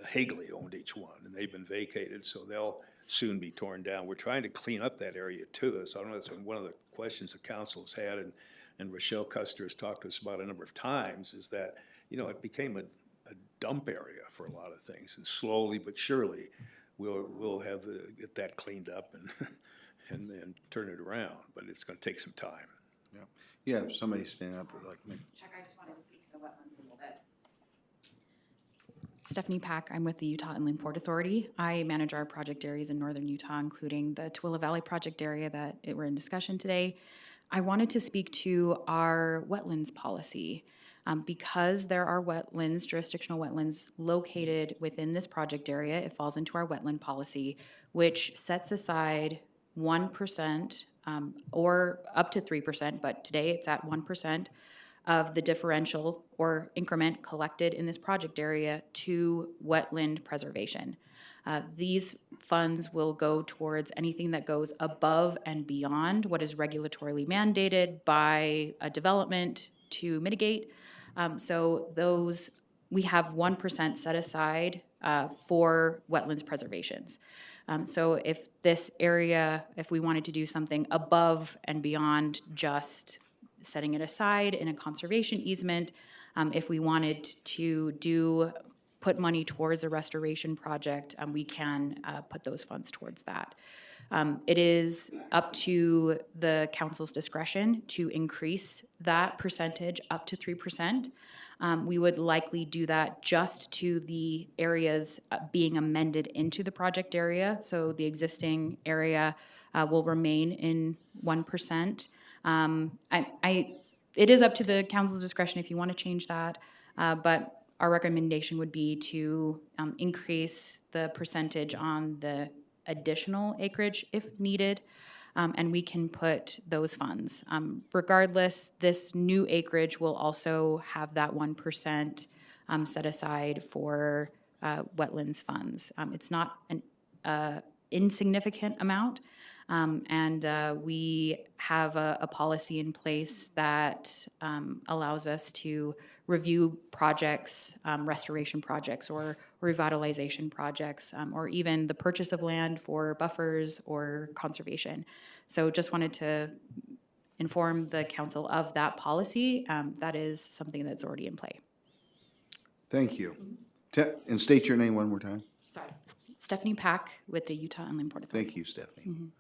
Higley owned each one, and they've been vacated, so they'll soon be torn down. We're trying to clean up that area too. So I don't know, that's one of the questions the council's had, and Rochelle Custer has talked to us about a number of times, is that, it became a dump area for a lot of things, and slowly but surely we'll have get that cleaned up and turn it around, but it's going to take some time. Yeah. Yeah, if somebody stand up or like me. Chuck, I just wanted to speak to the wetlands a little bit. Stephanie Pack, I'm with the Utah Inland Port Authority. I manage our project areas in northern Utah, including the Tooele Valley project area that we're in discussion today. I wanted to speak to our wetlands policy. Because there are wetlands, jurisdictional wetlands located within this project area, it falls into our wetland policy, which sets aside 1% or up to 3%, but today it's at 1% of the differential or increment collected in this project area to wetland preservation. These funds will go towards anything that goes above and beyond what is regulatorily mandated by a development to mitigate. So those, we have 1% set aside for wetlands preservations. So if this area, if we wanted to do something above and beyond just setting it aside in a conservation easement, if we wanted to put money towards a restoration project, we can put those funds towards that. It is up to the council's discretion to increase that percentage up to 3%. We would likely do that just to the areas being amended into the project area. So the existing area will remain in 1%. It is up to the council's discretion if you want to change that, but our recommendation would be to increase the percentage on the additional acreage if needed, and we can put those funds. Regardless, this new acreage will also have that 1% set aside for wetlands funds. It's not an insignificant amount, and we have a policy in place that allows us to review projects, restoration projects or revitalization projects, or even the purchase of land for buffers or conservation. So just wanted to inform the council of that policy. That is something that's already in play. Thank you. And state your name one more time. Stephanie Pack with the Utah Inland Port Authority. Thank you, Stephanie.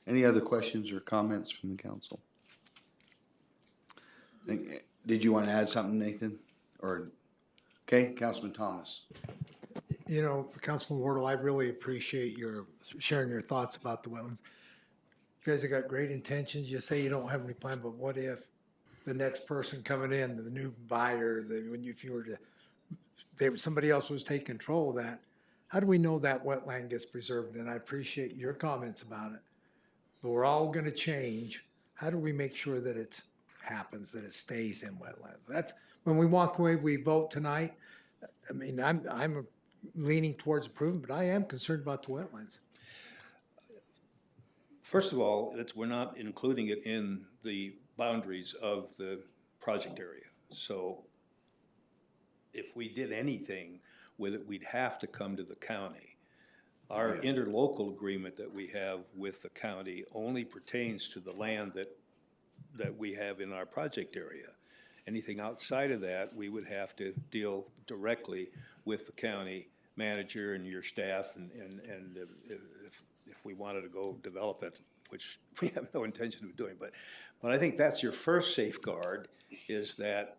Any other questions or comments from the council? Did you want to add something, Nathan? Or, okay, Councilman Thomas. You know, Councilman Wardle, I really appreciate your sharing your thoughts about the wetlands. You guys have got great intentions. You say you don't have any plan, but what if the next person coming in, the new buyer, if you were to, somebody else was taking control of that, how do we know that wetland gets preserved? And I appreciate your comments about it. But we're all going to change. How do we make sure that it happens, that it stays in wetlands? That's when we walk away, we vote tonight. I mean, I'm leaning towards approval, but I am concerned about the wetlands. First of all, we're not including it in the boundaries of the project area. So if we did anything with it, we'd have to come to the county. Our interlocal agreement that we have with the county only pertains to the land that we have in our project area. Anything outside of that, we would have to deal directly with the county manager and your staff, and if we wanted to go develop it, which we have no intention of doing. But I think that's your first safeguard, is that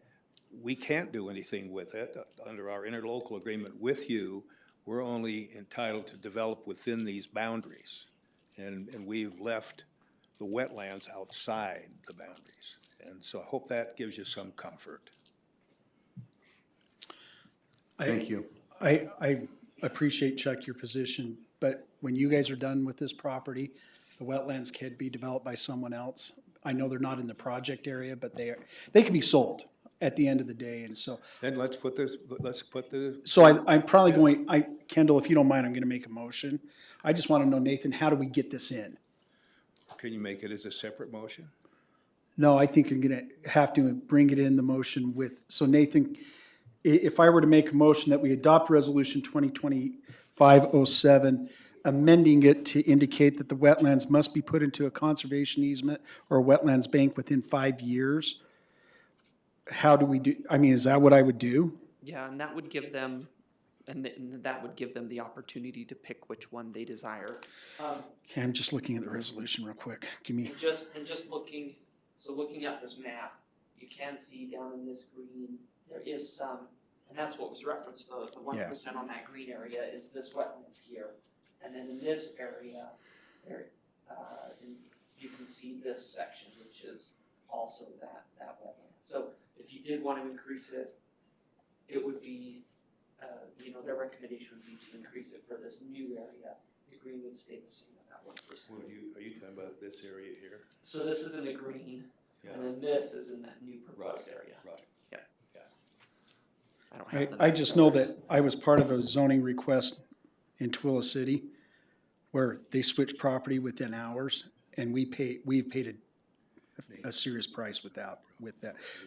we can't do anything with it under our interlocal agreement with you. We're only entitled to develop within these boundaries, and we've left the wetlands outside the boundaries. And so I hope that gives you some comfort. Thank you. I appreciate, Chuck, your position, but when you guys are done with this property, the wetlands can be developed by someone else. I know they're not in the project area, but they can be sold at the end of the day, and so. Then let's put the. So I'm probably going, Kendall, if you don't mind, I'm gonna make a motion. I just wanna know, Nathan, how do we get this in? Can you make it as a separate motion? No, I think you're gonna have to bring it in the motion with, so Nathan, if I were to make a motion that we adopt resolution 2025-07, amending it to indicate that the wetlands must be put into a conservation easement or a wetlands bank within 5 years, how do we do, I mean, is that what I would do? Yeah, and that would give them, and that would give them the opportunity to pick which one they desire. Okay, I'm just looking at the resolution real quick. Give me. Just looking, so looking at this map, you can see down in this green, there is some, and that's what was referenced, the 1% on that green area is this wetlands here. And then in this area, there, you can see this section, which is also that wetland. So if you did want to increase it, it would be, their recommendation would be to increase it for this new area. The green would stay the same at that 1%. Are you talking about this area here? So this is in the green. And then this is in that new proposed area. Right. Yeah. I don't have the I next just know numbers. that I was part of a zoning request in Tooele City where they switched property within hours, and we've paid a serious price with that.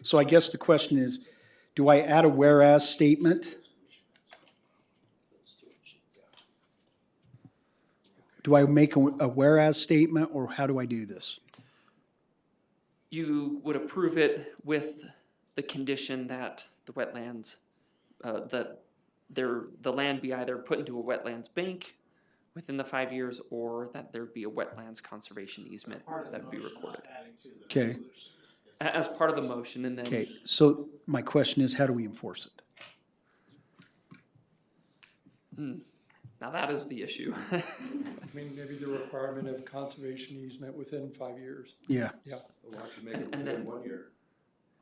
So I guess the question is, do I add a whereas statement? Do I make a whereas statement, or how do I do this? You would approve it with the condition that the wetlands, that the land be either put into a wetlands bank within the 5 years, or that there be a wetlands conservation easement that would be recorded. Okay, As part of the motion, and then. okay, so my question is, how do we enforce it? Now that is the issue. I mean, maybe the requirement of conservation easement within 5 years. Yeah. Yeah. Why don't you make it And then- within 1 year?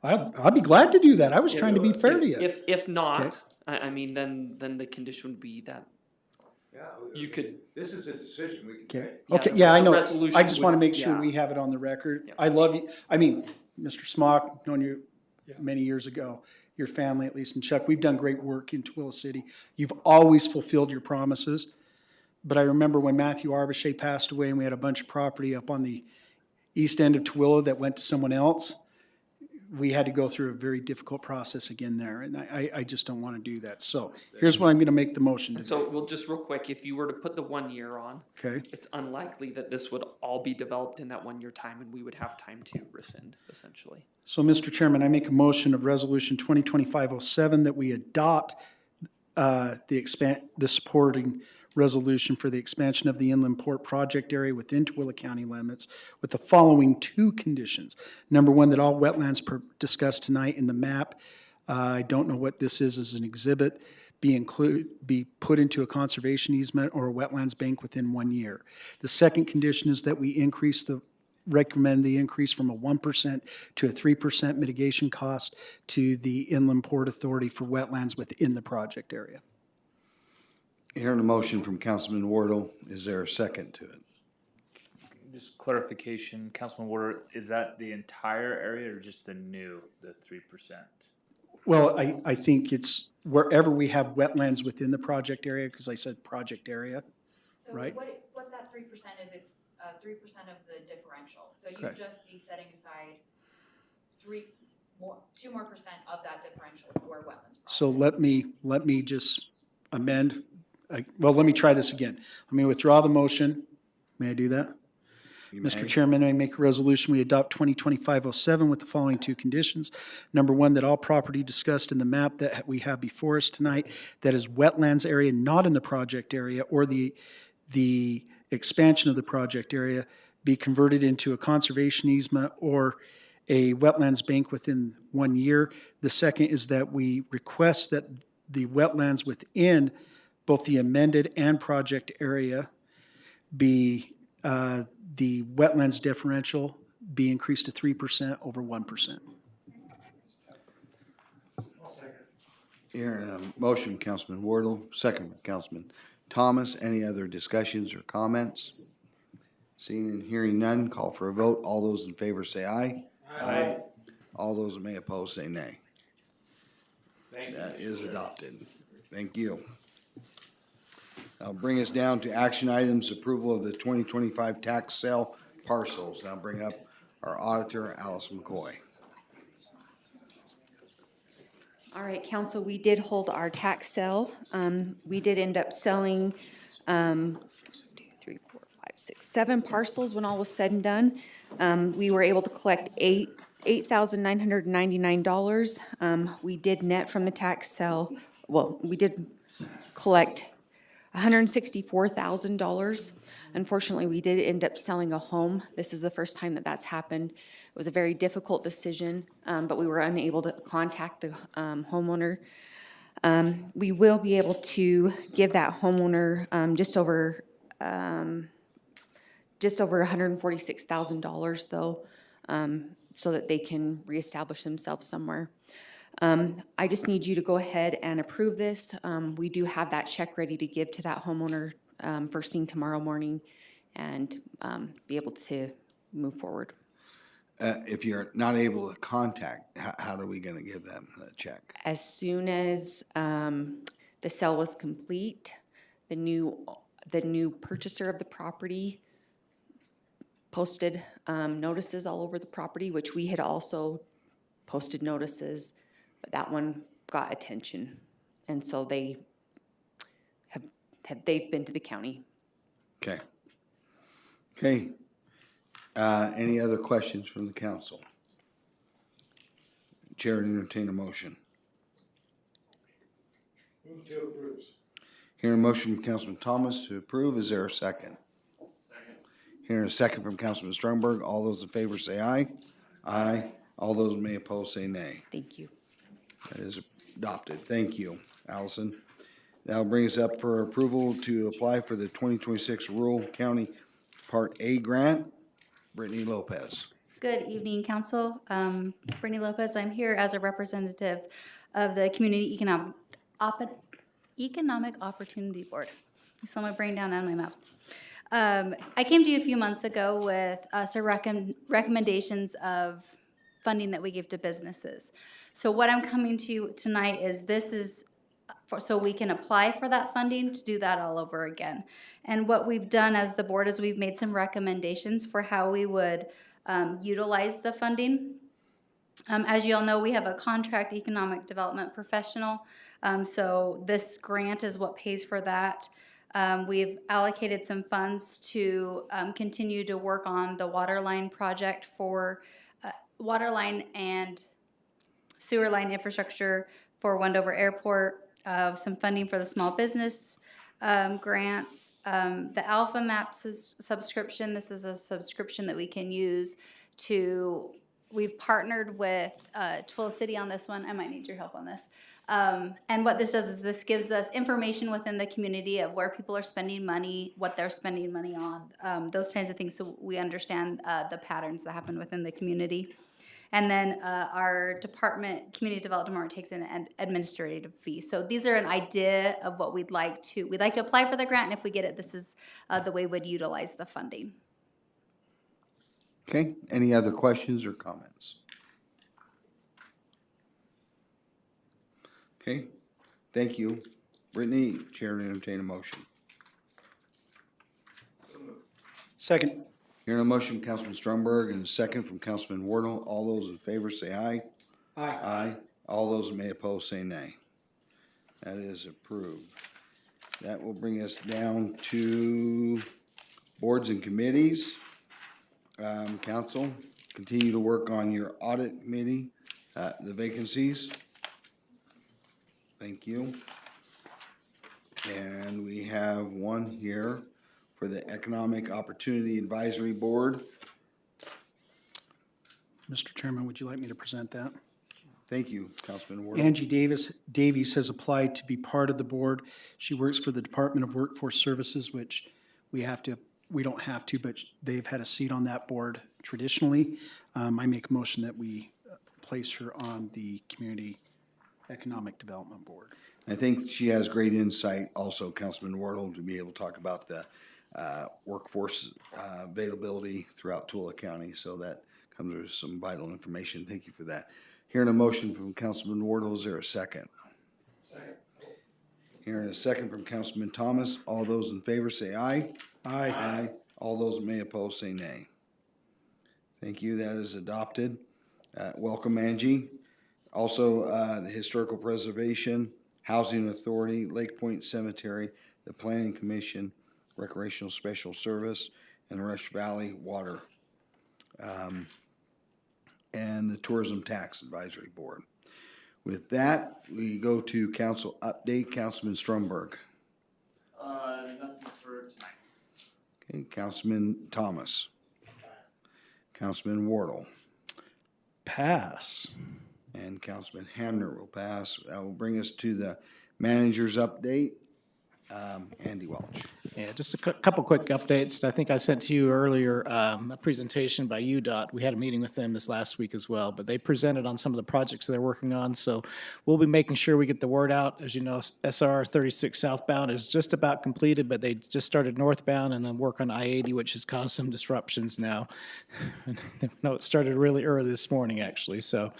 I'd be glad to do that. I was trying to be fair to you. If not, I mean, then the condition would be that Yeah. you could. This is a decision we can Okay, take. okay, yeah, I the know. resolution I just want to would- make sure yeah. we have it on the record. Yeah. I love you. I mean, Mr. Smock, known you many years ago, your family at least, and Chuck, we've done great work in Tooele City. You've always fulfilled your promises. But I remember when Matthew Arbochet passed away and we had a bunch of property up on the east end of Tooele that went to someone else, we had to go through a very difficult process again there, and I just don't want to do that. So here's what I'm going to make the motion today. So, well, just real quick, if you were to put the 1 year on, Okay, it's unlikely that this would all be developed in that 1 year time, and we would have time to rescind, essentially. so Mr. Chairman, I make a motion of Resolution 2025-07 that we adopt the supporting resolution for the expansion of the inland port project area within Tooele County limits with the following two conditions. Number one, that all wetlands discussed tonight in the map, I don't know what this is as an exhibit, be put into a conservation easement or a wetlands bank within 1 year. The second condition is that we recommend the increase from a 1% to a 3% mitigation cost to the Inland Port Authority for wetlands within the project area. Hearing a motion from Councilman Wardle, is there a second to it? Just clarification, Councilman Warder, is that the entire area or just the 3%? Well, I think it's wherever we have wetlands within the project area, because I said project area, right? So what that 3% is, it's 3% of the differential. So you'd Correct. just be setting aside 2% more of that differential for wetlands projects. So let me just amend, let me try this again. Let me withdraw the motion. May I do that? You may. Mr. Chairman, I make a resolution, we adopt 2025-07 with the following two conditions. Number one, that all property discussed in the map that we have before us tonight, that is wetlands area not in the project area or the expansion of the project area, be converted into a conservation easement or a wetlands bank within 1 year. The second is that we request that the wetlands within both the amended and project area be the wetlands differential be increased to 3% over 1%. Hearing a motion from Councilman Wardle, second from Councilman Thomas. Any other discussions or comments? Seeing and hearing none, call for a vote. All those in favor say aye. Aye. All those that may oppose say nay. That is adopted. Thank you. Now bring us down to action items, approval of the 2025 tax sale parcels. Now bring up our auditor, Alison McCoy. All right, council, we did hold our tax sale. We did end up selling 7 parcels when all was said and done. We were able to collect $8,999. We did net from the tax sale, we did collect $164,000. Unfortunately, we did end up selling a home. This is the first time that that's happened. It was a very difficult decision, but we were unable to contact the homeowner. We will be able to give that homeowner just over $146,000 though, so that they can reestablish themselves somewhere. I just need you to go ahead and approve this. We do have that check ready to give to that homeowner first thing tomorrow morning and be able to move forward. if you're not able to contact, how are we gonna give them the check? As soon as the sale was complete, the new purchaser of the property posted notices all over the property, which we had also posted notices, but that one got attention. And so they've been to the county. Okay. Okay. Any other questions from the council? Chair would entertain a motion. Move to approve. Hearing a motion from Councilman Thomas to approve, is there a second? Second. Hearing a second from Councilman Stromberg, all those in favor say aye. Aye. All those may oppose say nay. Thank you. That is adopted. Thank you, Allison. That'll bring us up for approval to apply for the 2026 Rural County Part A grant. Brittany Lopez. Good evening, council. Brittany Lopez, I'm here as a representative of the Community Economic Opportunity Board. I slow my brain down and my mouth. I came to you a few months ago with some recommendations of funding that we give to businesses. So what I'm coming to you tonight is so we can apply for that funding to do that all over again. And what we've done as the board is we've made some recommendations for how we would utilize the funding. As you all know, we have a contract economic development professional. So this grant is what pays for that. We've allocated some funds to continue to work on the water line project for water line and sewer line infrastructure for Wendover Airport. Some funding for the small business grants. The Alpha Maps subscription, this is a subscription that we can use we've partnered with Tooele City on this one. I might need your help on this. And what this does is this gives us information within the community of where people are spending money, what they're spending money on, those kinds of things, so we understand the patterns that happen within the community. And then our community development takes in an administrative fee. So these are an idea of what we'd like to apply for the grant, and if we get it, this is the way we'd utilize the funding. Okay, any other questions or comments? Okay, thank you. Brittany, Chair, to entertain a motion. Second. Hearing a motion from Councilman Stromberg and a second from Councilman Wardle. All those in favor say aye. Aye. Aye. All those that may oppose say nay. That is approved. That will bring us down to boards and committees. Council, continue to work on your audit committee, the vacancies. Thank you. And we have one here for the Economic Opportunity Advisory Board. Mr. Chairman, would you like me to present that? Thank you, Councilman Wardle. Angie Davies has applied to be part of the board. She works for the Department of Workforce Services, which we don't have to, but they've had a seat on that board traditionally. I make a motion that we place her on the Community Economic Development Board. I think she has great insight also, Councilman Wardle, to be able to talk about the workforce availability throughout Tooele County. So that comes with some vital information. Thank you for that. Hearing a motion from Councilman Wardle, is there a second? Second. Hearing a second from Councilman Thomas. All those in favor say aye. Aye. Aye. All those may oppose say nay. Thank you. That is adopted. Welcome, Angie. Also, the Historical Preservation, Housing Authority, Lake Point Cemetery, the Planning Commission, Recreational Special Service, and Rush Valley Water, and the Tourism Tax Advisory Board. With that, we go to council update. Councilman Stromberg. Nothing for tonight. Okay, Councilman Thomas. Councilman Wardle. Pass. And Councilman Hamner will pass. That will bring us to the manager's update. Andy Welch. Yeah, just a couple quick updates. I think I sent to you earlier a presentation by UDOT. We had a meeting with them this last week as well, but they presented on some of the projects they're working on. So we'll be making sure we get the word out. As you know, SR 36 southbound is just about completed, but they just started northbound and then work on I-80, which has caused some disruptions now. No, it started really early this morning, actually. So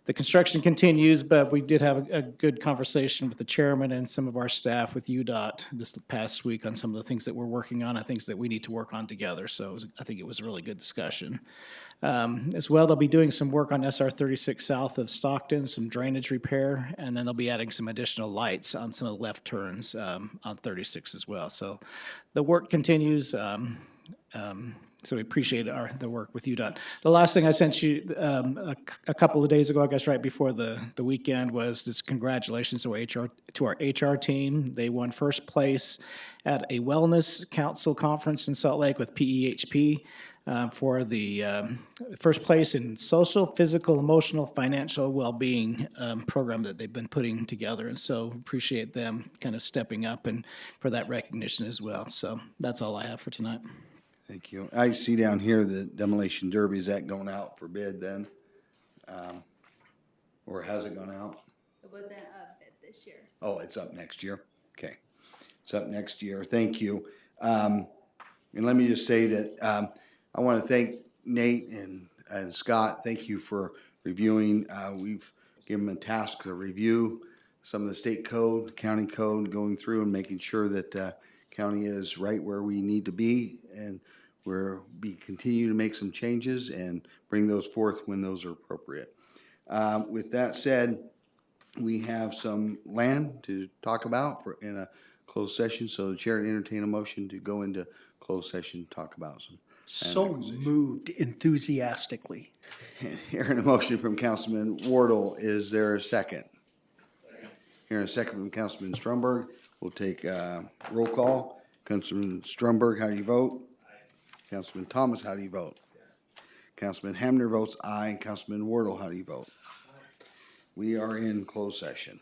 the construction continues, but we did have a good conversation with the chairman and some of our staff with UDOT this past week on some of the things that we're working on and things that we need to work on together. So I think it was a really good discussion. As well, they'll be doing some work on SR 36 south of Stockton, some drainage repair, and then they'll be adding some additional lights on some of the left turns on 36 as well. So the work continues. So we appreciate the work with UDOT. The last thing I sent you a couple of days ago, I guess right before the weekend, was this congratulations to our HR team. They won first place at a wellness council conference in Salt Lake with PEHP for the first place in social, physical, emotional, financial well-being program that they've been putting together. And so appreciate them kind of stepping up and for that recognition as well. So that's all I have for tonight. Thank you. I see down here the demolition derby, is that going out for bid then? Or has it gone out? It wasn't a bid this year. Oh, it's up next year? Okay. It's up next year. Thank you. And let me just say that I want to thank Nate and Scott. Thank you for reviewing. We've given them a task to review some of the state code, county code, going through and making sure that county is right where we need to be, and we'll be continue to make some changes and bring those forth when those are appropriate. With that said, we have some land to talk about in a closed session, so the chair will entertain a motion to go into closed session to talk about some. So moved enthusiastically. Hearing a motion from Councilman Wardle, is there a second? Hearing a second from Councilman Stromberg, we'll take roll call. Councilman Stromberg, how do you vote? Councilman Thomas, how do you vote? Councilman Hamner votes aye. Councilman Wardle, how do you vote? We are in closed session.